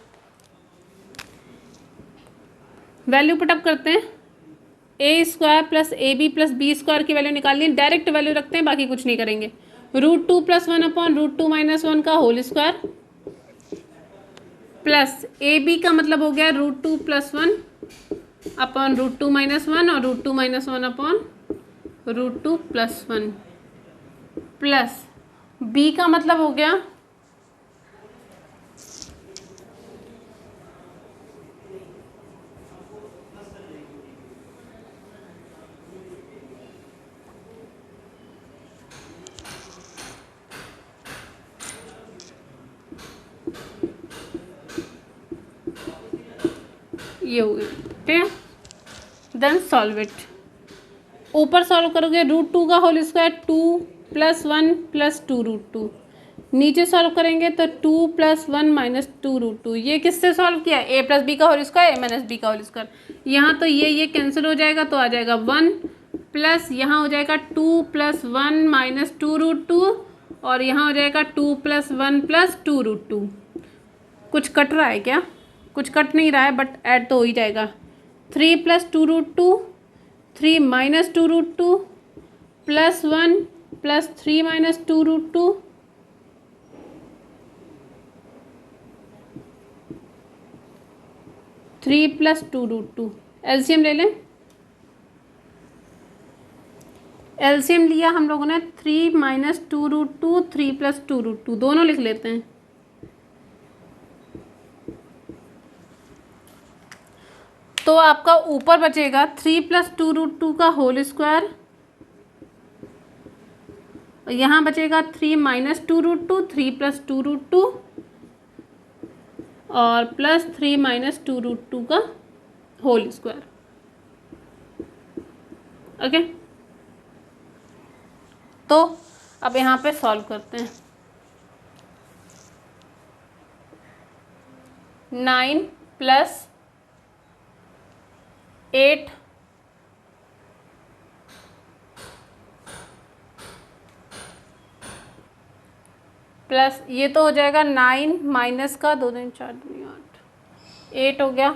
वैल्यू पुटअप करते हैं। a² + ab + b² की वैल्यू निकालनी है। डायरेक्ट वैल्यू रखते हैं, बाकी कुछ नहीं करेंगे। √2 + 1/√2 - 1 का होल स्क्वायर प्लस ab का मतलब हो गया √2 + 1/√2 - 1 और √2 - 1/√2 + 1 प्लस b का मतलब हो गया ये हो गया। ठीक है, देन सॉल्व इट। ऊपर सॉल्व करोगे √2 का होल स्क्वायर 2 + 1 + 2√2। नीचे सॉल्व करेंगे तो 2 + 1 - 2√2। ये किससे सॉल्व किया? a + b का होल स्क्वायर, a - b का होल स्क्वायर। यहाँ तो ये कैंसिल हो जाएगा तो आ जाएगा 1 प्लस यहाँ हो जाएगा 2 + 1 - 2√2, और यहाँ हो जाएगा 2 + 1 + 2√2। कुछ कट रहा है क्या? कुछ कट नहीं रहा है, बट ऐड तो हो ही जाएगा। 3 + 2√2, 3 - 2√2 + 1 + 3 - 2√2, थ्री प्लस 2√2। एलसीएम ले लें। एलसीएम लिया हम लोगों ने 3 - 2√2, 3 + 2√2, दोनों लिख लेते हैं। तो आपका ऊपर बचेगा 3 + 2√2 का होल स्क्वायर, और यहाँ बचेगा 3 - 2√2, 3 + 2√2 और +3 - 2√2 का होल स्क्वायर। ओके, तो अब यहाँ पे सॉल्व करते हैं। 9 + 8 प्लस ये तो हो जाएगा 9 माइनस का 2 3 4 2 8 8 हो गया,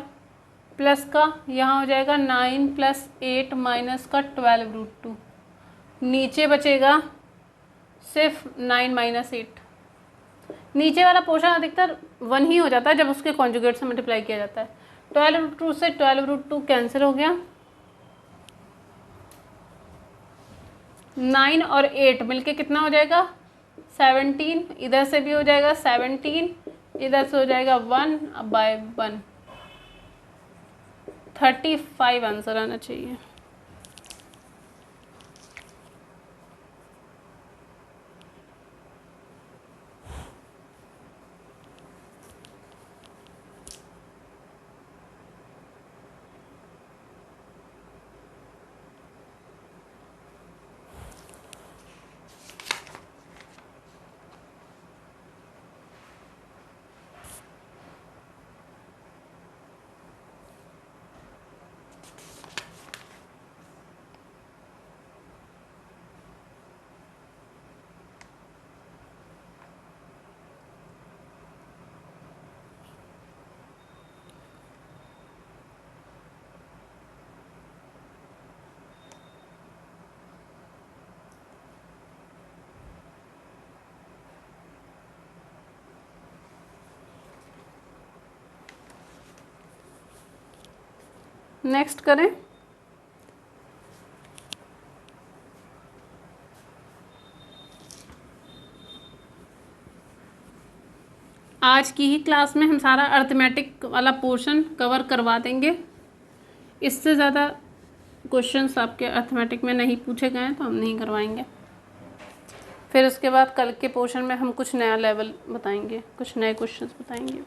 प्लस का यहाँ हो जाएगा 9 + 8 माइनस का 12√2। नीचे बचेगा सिर्फ 9 - 8। नीचे वाला पोर्शन अधिकतर 1 ही हो जाता है जब उसके कॉन्जुगेट से मल्टीप्लाई किया जाता है। 12√2 से 12√2 कैंसिल हो गया, 9 और 8 मिलके कितना हो जाएगा 17, इधर से भी हो जाएगा 17, इधर से हो जाएगा 1/1, 35 आंसर आना चाहिए। नेक्स्ट करें। आज की ही क्लास में हम सारा अर्थमेटिक वाला पोर्शन कवर करवा देंगे। इससे ज़्यादा क्वेश्चंस आपके अर्थमेटिक में नहीं पूछे गए हैं तो हम नहीं करवाएंगे। फिर उसके बाद कल के पोर्शन में हम कुछ नया लेवल बताएंगे, कुछ नए क्वेश्चंस बताएंगे।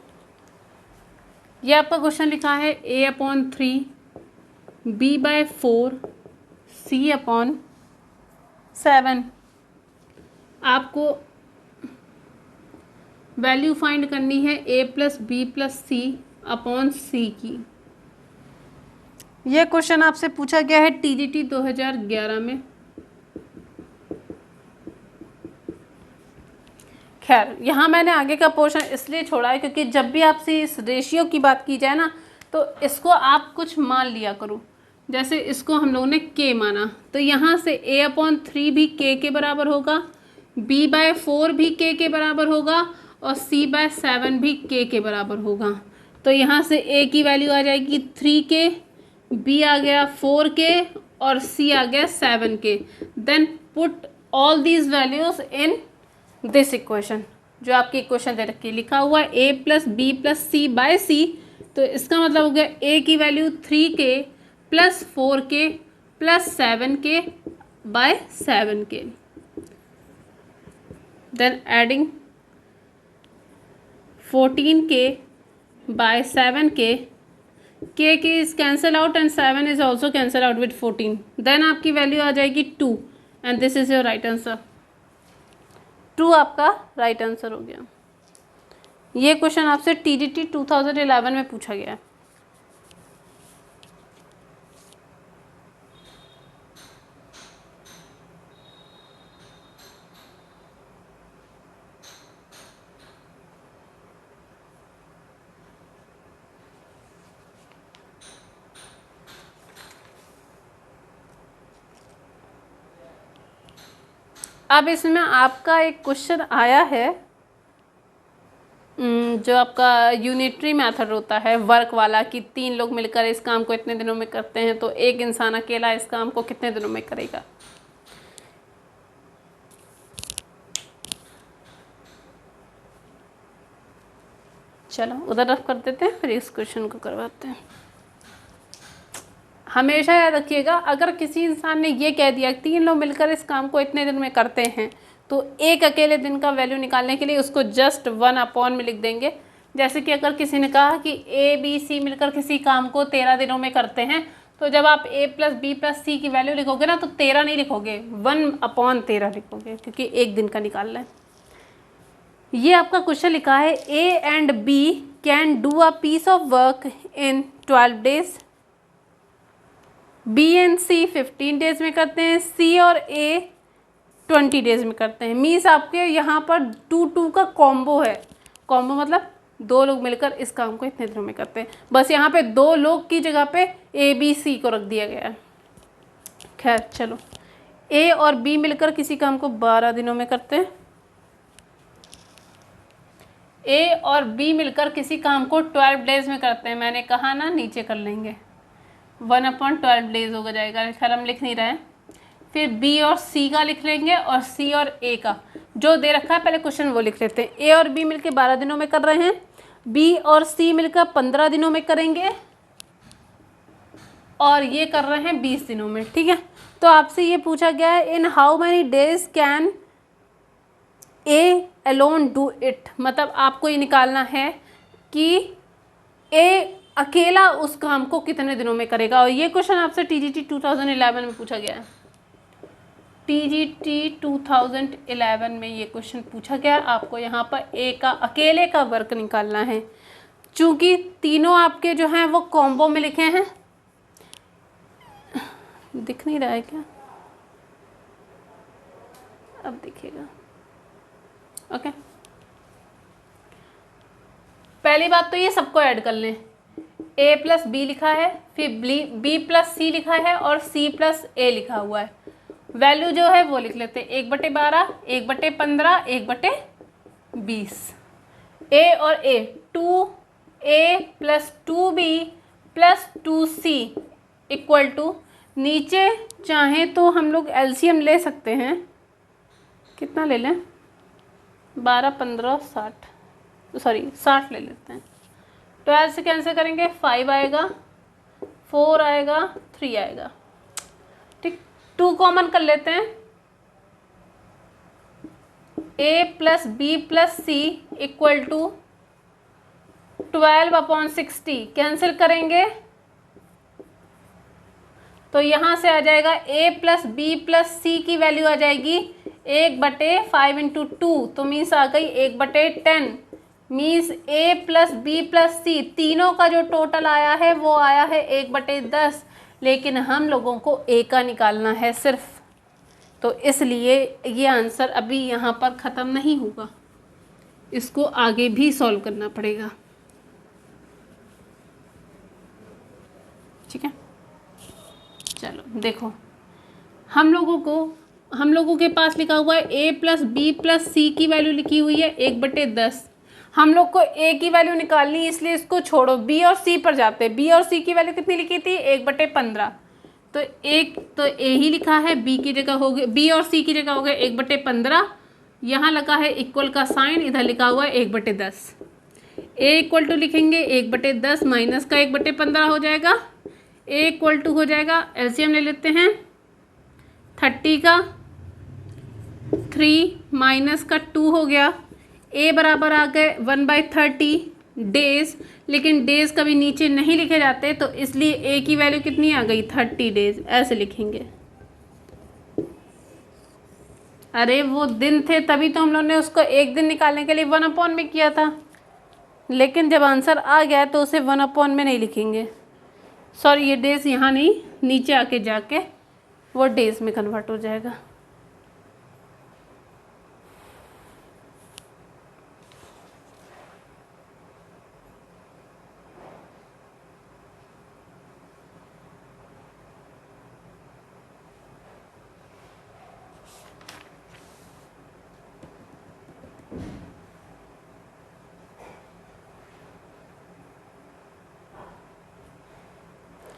ये आपका क्वेश्चन लिखा है a/3 b/4 c/7। आपको वैल्यू फाइंड करनी है a + b + c/c की। यह क्वेश्चन आपसे पूछा गया है TGT 2011 में। खैर, यहाँ मैंने आगे का पोर्शन इसलिए छोड़ा है क्योंकि जब भी आपसे इस रेशियो की बात की जाए ना तो इसको आप कुछ मान लिया करो। जैसे इसको हम लोगों ने k माना, तो यहाँ से a/3 भी k के बराबर होगा, b/4 भी k के बराबर होगा और c/7 भी k के बराबर होगा। तो यहाँ से a की वैल्यू आ जाएगी 3k, b आ गया 4k और c आ गया 7k। Then put all these values in this equation, जो आपकी इक्वेशन दे रखी है, लिखा हुआ है a + b + c/c। तो इसका मतलब हो गया a की value 3k + 4k + 7k/7k। Then adding 14k/7k, k is cancel out and 7 is also cancel out with 14। Then आपकी वैल्यू आ जाएगी 2 and this is your right answer. 2 आपका राइट आंसर हो गया। ये क्वेश्चन आपसे TGT 2011 में पूछा गया है। अब इसमें आपका एक क्वेश्चन आया है जो आपका यूनिटरी मेथड होता है वर्क वाला, कि 3 लोग मिलकर इस काम को इतने दिनों में करते हैं, तो एक इंसान अकेला इस काम को कितने दिनों में करेगा। चलो उधर रफ कर देते हैं, फिर इस क्वेश्चन को करवाते हैं। हमेशा याद रखिएगा, अगर किसी इंसान ने ये कह दिया 3 लोग मिलकर इस काम को इतने दिन में करते हैं, तो एक अकेले दिन का वैल्यू निकालने के लिए उसको जस्ट 1 में लिख देंगे। जैसे कि अगर किसी ने कहा कि ABC मिलकर किसी काम को 13 दिनों में करते हैं, तो जब आप A+B+C की वैल्यू लिखोगे ना, तो 13 नहीं लिखोगे, 1/13 लिखोगे, क्योंकि एक दिन का निकालना है। ये आपका क्वेश्चन लिखा है A and B can do a piece of work in 12 days, B and C 15 days में करते हैं, C और A 20 डेज में करते हैं। मीन्स आपके यहाँ पर 2 का कॉम्बो है। कॉम्बो मतलब 2 लोग मिलकर इस काम को इतने दिनों में करते हैं। बस यहाँ पे 2 लोग की जगह पे ABC को रख दिया गया है। खैर चलो, A और B मिलकर किसी काम को 12 दिनों में करते हैं। A और B मिलकर किसी काम को 12 डेज में करते हैं। मैंने कहा ना, नीचे कर लेंगे, 1/12 डेज हो जाएगा। खैर हम लिख नहीं रहे हैं। फिर B और C का लिख लेंगे, और C और A का जो दे रखा है पहले क्वेश्चन वो लिख लेते हैं। A और B मिलकर 12 दिनों में कर रहे हैं, B और C मिलकर 15 दिनों में करेंगे, और ये कर रहे हैं 20 दिनों में। ठीक है, तो आपसे ये पूछा गया है in how many days can A alone do it, मतलब आपको ये निकालना है कि A अकेला उस काम को कितने दिनों में करेगा। और ये क्वेश्चन आपसे TGT 2011 में पूछा गया है। TGT 2011 में ये क्वेश्चन पूछा गया। आपको यहाँ पर A का अकेले का वर्क निकालना है। चूँकि तीनों आपके जो हैं वो कॉम्बो में लिखे हैं, दिख नहीं रहा है क्या? अब दिखेगा। ओके, पहली बात तो ये सबको ऐड कर लें। A+B लिखा है, फिर B+C लिखा है, और C+A लिखा हुआ है। वैल्यू जो है वो लिख लेते हैं, 1/12, 1/15, 1/20। A और A 2A + 2B + 2C equal to, नीचे चाहें तो हम लोग LCM ले सकते हैं। कितना ले लें? 12, 15, 60 ले लेते हैं। 12 से कैंसिल करेंगे, 5 आएगा, 4 आएगा, 3 आएगा। ठीक, 2 कॉमन कर लेते हैं। A + B + C equal to 12/60 cancel करेंगे तो यहाँ से आ जाएगा A + B + C की वैल्यू आ जाएगी 1/5 × 2, तो मीन्स आ गई 1/10। मीन्स A + B + C तीनों का जो टोटल आया है वो आया है 1/10, लेकिन हम लोगों को A का निकालना है सिर्फ, तो इसलिए ये आंसर अभी यहाँ पर ख़त्म नहीं होगा, इसको आगे भी सॉल्व करना पड़ेगा। ठीक है, चलो देखो, हम लोगों के पास लिखा हुआ है A + B + C की वैल्यू लिखी हुई है 1/10। हम लोग को A की वैल्यू निकालनी है, इसलिए इसको छोड़ो, B और C पर जाते हैं। B और C की वैल्यू कितनी लिखी थी? 1/15। तो A ही लिखा है, B की जगह हो गया, B और C की जगह हो गया 1/15। यहाँ लगा है इक्वल का साइन, इधर लिखा हुआ है 1/10। A इक्वल टू लिखेंगे 1/10 माइनस का 1/15 हो जाएगा। A इक्वल टू हो जाएगा, LCM ले लेते हैं, 30 का 3 माइनस का 2 हो गया। A बराबर आ गए 1/30 डेज, लेकिन डेज कभी नीचे नहीं लिखे जाते, तो इसलिए A की वैल्यू कितनी आ गई? 30 डेज, ऐसे लिखेंगे। अरे वो दिन थे, तभी तो हम लोग ने उसको एक दिन निकालने के लिए 1/में में किया था, लेकिन जब आंसर आ गया तो उसे 1/में में नहीं लिखेंगे। सॉरी, ये डेज यहाँ नहीं, नीचे आके जाके वो डेज में कन्वर्ट हो जाएगा।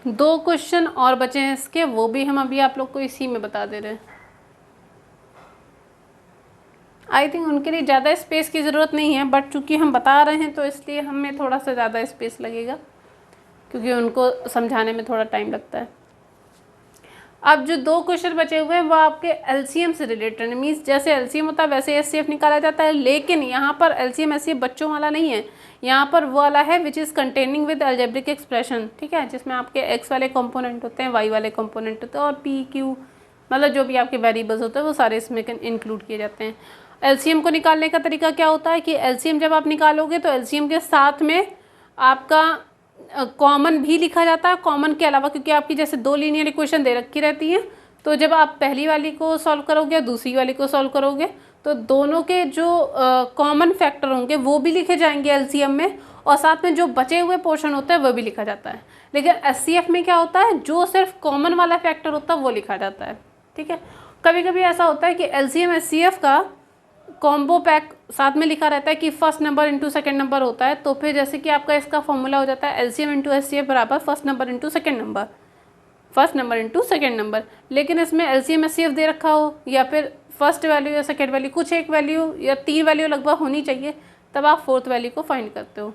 दो क्वेश्चन और बचे हैं इसके, वो भी हम अभी आप लोग को इसी में बता दे रहे हैं। आई थिंक उनके लिए ज़्यादा स्पेस की ज़रूरत नहीं है, बट चूंकि हम बता रहे हैं तो इसलिए हमें थोड़ा सा ज़्यादा स्पेस लगेगा, क्योंकि उनको समझाने में थोड़ा टाइम लगता है। अब जो 2 क्वेश्चन बचे हुए हैं वो आपके एलसीएम से रिलेटेड, मीन्स जैसे एलसीएम होता है वैसे एचसीएफ निकाला जाता है, लेकिन यहाँ पर एलसीएम एचसीएफ बच्चों वाला नहीं है, यहाँ पर वो वाला है which is containing with algebraic expression, ठीक है, जिसमें आपके एक्स वाले कंपोनेंट होते हैं, वाई वाले कंपोनेंट होते हैं और पी क्यू मतलब जो भी आपके वेरिएबल्स होते हैं वो सारे इसमें इंक्लूड किए जाते हैं। एलसीएम को निकालने का तरीका क्या होता है कि एलसीएम जब आप निकालोगे तो एलसीएम के साथ में आपका कॉमन भी लिखा जाता है, कॉमन के अलावा, क्योंकि आपकी जैसे 2 लीनियर इक्वेशन दे रखी रहती हैं, तो जब आप पहली वाली को सॉल्व करोगे दूसरी वाली को सॉल्व करोगे तो दोनों के जो कॉमन फैक्टर होंगे वो भी लिखे जाएंगे एलसीएम में, और साथ में जो बचे हुए पोर्शन होता है वो भी लिखा जाता है। लेकिन एचसीएफ में क्या होता है, जो सिर्फ कॉमन वाला फैक्टर होता है वो लिखा जाता है, ठीक है। कभी कभी ऐसा होता है कि एलसीएम एचसीएफ का कॉम्बो पैक साथ में लिखा रहता है कि first number into second number होता है, तो फिर जैसे कि आपका इसका फॉर्मूला हो जाता है एलसीएम इंटू एचसीएफ बराबर first number into second number, first number into second number. लेकिन इसमें एलसीएम एचसीएफ दे रखा हो या फिर फर्स्ट वैल्यू या सेकेंड वैल्यू, कुछ एक वैल्यू या 3 वैल्यू लगभग होनी चाहिए, तब आप 4th वैल्यू को फाइंड करते हो,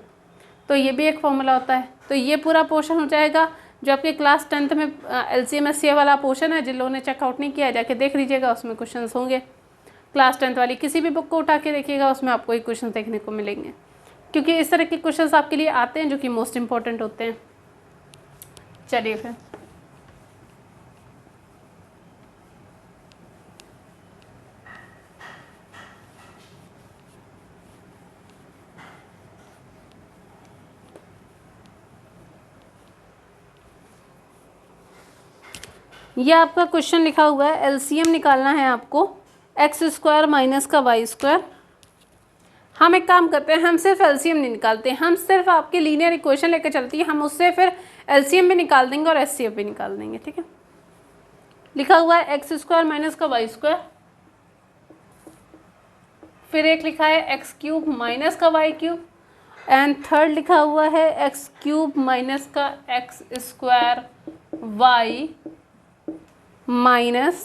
तो ये भी एक फॉर्मूला होता है। तो ये पूरा पोर्शन हो जाएगा जो आपके क्लास 10th में एलसीएम एचसीएफ वाला पोर्शन है। जिन लोगों ने चेकआउट नहीं किया जाके देख लीजिएगा, उसमें क्वेश्चन होंगे। क्लास 10th वाली किसी भी बुक को उठा के देखिएगा, उसमें आपको एक क्वेश्चन देखने को मिलेंगे, क्योंकि इस तरह के क्वेश्चन आपके लिए आते हैं जो कि मोस्ट इंपॉर्टेंट होते हैं। चलिए फिर ये आपका क्वेश्चन लिखा हुआ है, एलसीएम निकालना है आपको एक्स स्क्वायर माइनस का वाई स्क्वायर। हम एक काम करते हैं, हम सिर्फ एलसीएम नहीं निकालते, हम सिर्फ आपके लीनियर इक्वेशन लेकर चलती है, हम उससे फिर एलसीएम भी निकाल देंगे और एचसीएफ भी निकाल देंगे, ठीक है। लिखा हुआ है एक्स स्क्वायर माइनस का वाई स्क्वायर, फिर एक लिखा है एक्स क्यूब माइनस का वाई क्यूब, एंड थर्ड लिखा हुआ है एक्स क्यूब माइनस का X square Y minus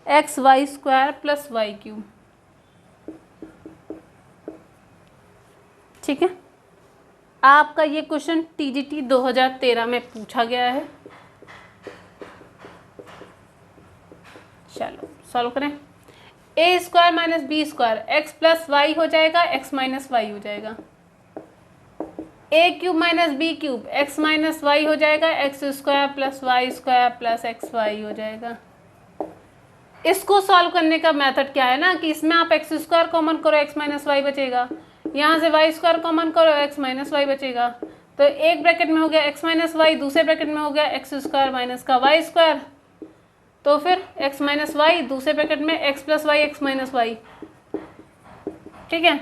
X Y square plus Y cube, ठीक है। आपका ये क्वेश्चन टीजीटी 2013 में पूछा गया है। चलो सॉल्व करें। A square minus b square x plus y हो जाएगा, एक्स माइनस वाई हो जाएगा। A cube minus b cube x minus y हो जाएगा, x square plus Y square plus x y हो जाएगा। इसको सॉल्व करने का मेथड क्या है ना कि इसमें आप एक्स स्क्वायर कॉमन करो, एक्स माइनस वाई बचेगा, यहाँ से वाई स्क्वायर कॉमन करो, एक्स माइनस वाई बचेगा। तो एक ब्रैकेट में हो गया एक्स माइनस वाई, दूसरे ब्रैकेट में हो गया एक्स स्क्वायर माइनस का वाई स्क्वायर, तो फिर एक्स माइनस वाई, दूसरे ब्रैकेट में X plus Y x minus Y, ठीक है।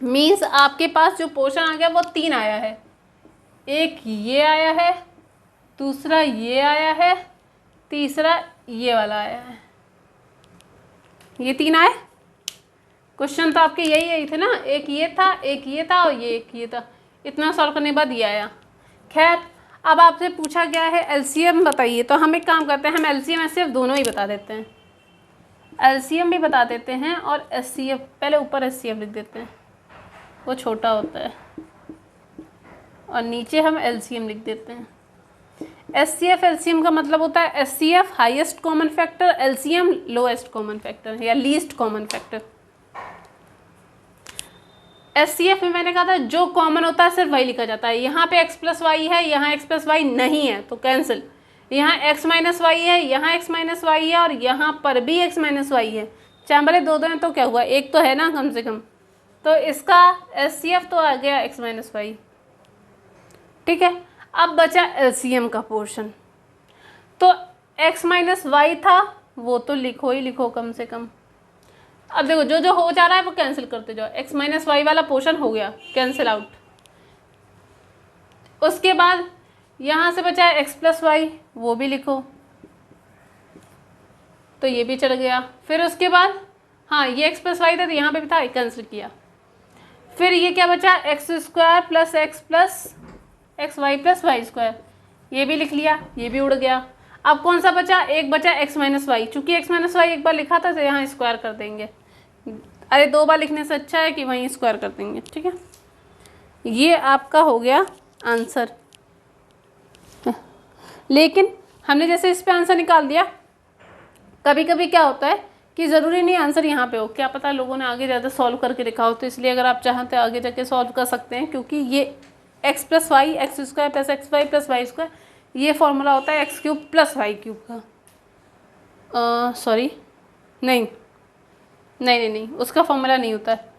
मीन्स आपके पास जो पोर्शन आ गया वो 3 आया है, एक ये आया है, दूसरा ये आया है, तीसरा ये वाला आया है। ये 3 आए। क्वेश्चन तो आपके यही थे ना, एक ये था, एक ये था और ये एक ये था। इतना सॉल्व करने के बाद ये आया। खैर अब आपसे पूछा गया है एलसीएम बताइए, तो हम एक काम करते हैं, हम एलसीएम एचसीएफ दोनों ही बता देते हैं। एलसीएम भी बता देते हैं और एचसीएफ, पहले ऊपर एचसीएफ लिख देते हैं, वो छोटा होता है, और नीचे हम एलसीएम लिख देते हैं। एचसीएफ एलसीएम का मतलब होता है HCF highest common factor, LCM lowest common factor या लीस्ट कॉमन फैक्टर। एचसीएफ में मैंने कहा था जो कॉमन होता है सिर्फ वही लिखा जाता है। यहाँ पे x प्लस वाई है, यहाँ x प्लस वाई नहीं है तो कैंसिल। यहाँ x माइनस वाई है, यहाँ x माइनस वाई है और यहाँ पर भी x माइनस वाई है। चाहे दो हैं तो क्या हुआ, एक तो है ना कम से कम, तो इसका एचसीएफ तो आ गया x माइनस वाई, ठीक है। अब बचा एलसीएम का पोर्शन, तो x माइनस वाई था वो तो लिखो ही लिखो कम से कम। अब देखो जो जो हो जा रहा है वो कैंसिल करते जाओ, x माइनस वाई वाला पोर्शन हो गया कैंसिल आउट। उसके बाद यहाँ से बचा है x प्लस वाई, वो भी लिखो, तो ये भी चढ़ गया। फिर उसके बाद हाँ ये x प्लस वाई था तो यहाँ पे भी था, कैंसिल किया। फिर ये क्या बचा, X square plus X plus x Y plus Y square, ये भी लिख लिया, ये भी उड़ गया। अब कौन सा बचा, एक बचा x माइनस वाई। चूँकि x माइनस वाई एक बार लिखा था तो यहाँ स्क्वायर कर देंगे, अरे 2 बार लिखने से अच्छा है कि वहीं स्क्वायर कर देंगे, ठीक है। ये आपका हो गया आंसर। लेकिन हमने जैसे इस पे आंसर निकाल दिया, कभी कभी क्या होता है कि ज़रूरी नहीं आंसर यहाँ पे हो, क्या पता लोगों ने आगे ज़्यादा सॉल्व करके रखा हो, तो इसलिए अगर आप चाहें तो आगे जाके सॉल्व कर सकते हैं, क्योंकि ये x plus Y X square plus x Y plus Y square, ये फॉर्मूला होता है X cube plus Y cube का। सॉरी नहीं नहीं नहीं नहीं, उसका फॉर्मूला नहीं होता है।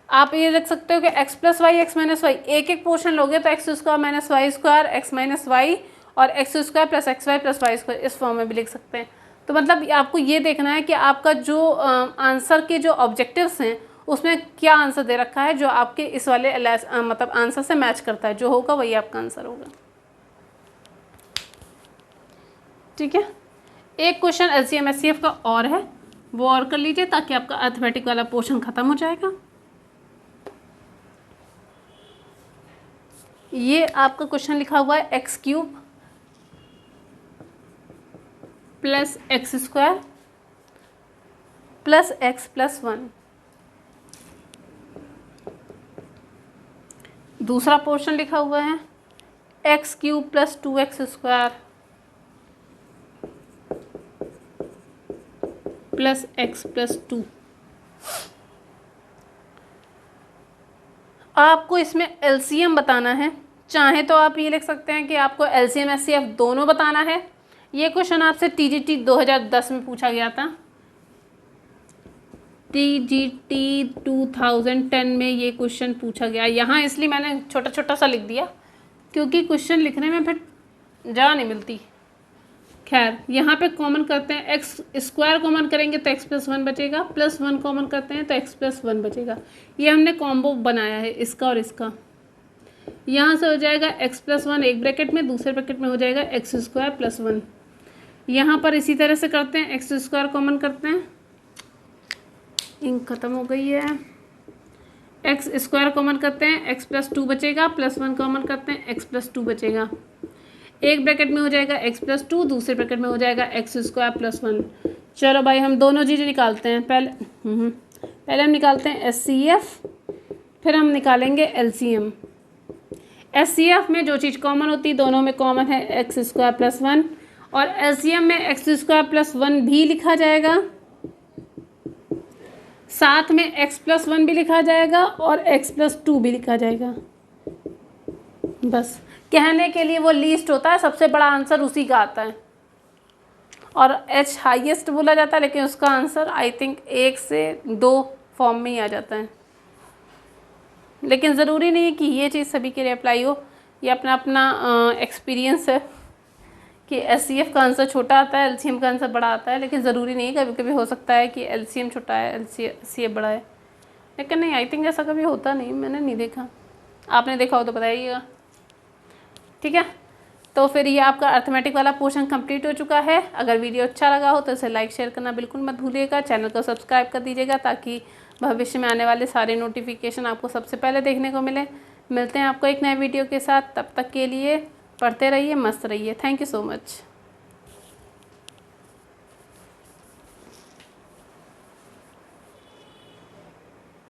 आप ये रख सकते हो कि x plus Y x minus y, एक एक पोर्शन लोगे तो x square minus y square x minus y और x square plus x Y plus Y square, इस फॉर्म में भी लिख सकते हैं। तो मतलब आपको ये देखना है कि आपका जो आंसर के जो ऑब्जेक्टिव्स हैं उसमें क्या आंसर दे रखा है जो आपके इस वाले मतलब आंसर से मैच करता है, जो होगा वही आपका आंसर होगा। ठीक है, एक क्वेश्चन एलसीएम एचसीएफ का और है, वो और कर लीजिए ताकि आपका अर्थमेटिक वाला पोर्शन खत्म हो जाएगा। ये आपका क्वेश्चन लिखा हुआ है X cube plus x square plus X plus 1। दूसरा पोर्शन लिखा हुआ है X cube plus 2x square plus X plus 2। आपको इसमें एलसीएम बताना है, चाहे तो आप ये लिख सकते हैं कि आपको एलसीएम एचसीएफ दोनों बताना है। ये क्वेश्चन आपसे टीजीटी 2010 में पूछा गया था, टीजीटी 2010 में ये क्वेश्चन पूछा गया। यहाँ इसलिए मैंने छोटा छोटा सा लिख दिया क्योंकि क्वेश्चन लिखने में फिर जगह नहीं मिलती। खैर, यहाँ पे कॉमन करते हैं, एक्स स्क्वायर कॉमन करेंगे तो एक्स प्लस 1 बचेगा, प्लस 1 कॉमन करते हैं तो एक्स प्लस 1 बचेगा। ये हमने कॉम्बो बनाया है इसका और इसका। यहाँ से हो जाएगा एक्स प्लस 1 एक ब्रैकेट में, दूसरे ब्रैकेट में हो जाएगा एक्स स्क्वायर प्लस 1। यहाँ पर इसी तरह से करते हैं, एक्स स्क्वायर कॉमन करते हैं, इंक खत्म हो गई है, एक्स स्क्वायर कॉमन करते हैं, एक्स प्लस 2 बचेगा, प्लस 1 कॉमन करते हैं, एक्स प्लस 2 बचेगा। एक ब्रैकेट में हो जाएगा एक्स प्लस 2, दूसरे ब्रैकेट में हो जाएगा एक्स स्क्वायर प्लस 1। चलो भाई हम दोनों चीज़ें निकालते हैं। पहले हम निकालते हैं एचसीएफ, फिर हम निकालेंगे एलसीएम। एचसीएफ में जो चीज़ कॉमन होती है दोनों में कॉमन है एक्स स्क्वायर प्लस 1, और एलसीएम में एक्स स्क्वायर प्लस 1 भी लिखा जाएगा, साथ में एक्स प्लस 1 भी लिखा जाएगा और एक्स प्लस 2 भी लिखा जाएगा। बस कहने के लिए वो लीस्ट होता है, सबसे बड़ा आंसर उसी का आता है, और एच हाईएस्ट बोला जाता है, लेकिन उसका आंसर आई थिंक 1 से 2 फॉर्म में ही आ जाता है। लेकिन ज़रूरी नहीं है कि ये चीज़ सभी के लिए अप्लाई हो, ये अपना अपना एक्सपीरियंस है कि एचसीएफ का आंसर छोटा आता है, एलसीएम का आंसर बड़ा आता है, लेकिन ज़रूरी नहीं, कभी कभी हो सकता है कि एलसीएम छोटा है एलसीएफ बड़ा है, लेकिन नहीं, आई थिंक ऐसा कभी होता नहीं, मैंने नहीं देखा। आपने देखा हो तो बताइएगा। ठीक है, तो फिर ये आपका अर्थमेटिक वाला पोर्शन कंप्लीट हो चुका है। अगर वीडियो अच्छा लगा हो तो इसे लाइक शेयर करना बिल्कुल मत भूलिएगा, चैनल को सब्सक्राइब कर दीजिएगा ताकि भविष्य में आने वाले सारे नोटिफिकेशन आपको सबसे पहले देखने को मिले। मिलते हैं आपको एक नए वीडियो के साथ, तब तक के लिए पढ़ते रहिए, मस्त रहिए। Thank you so much.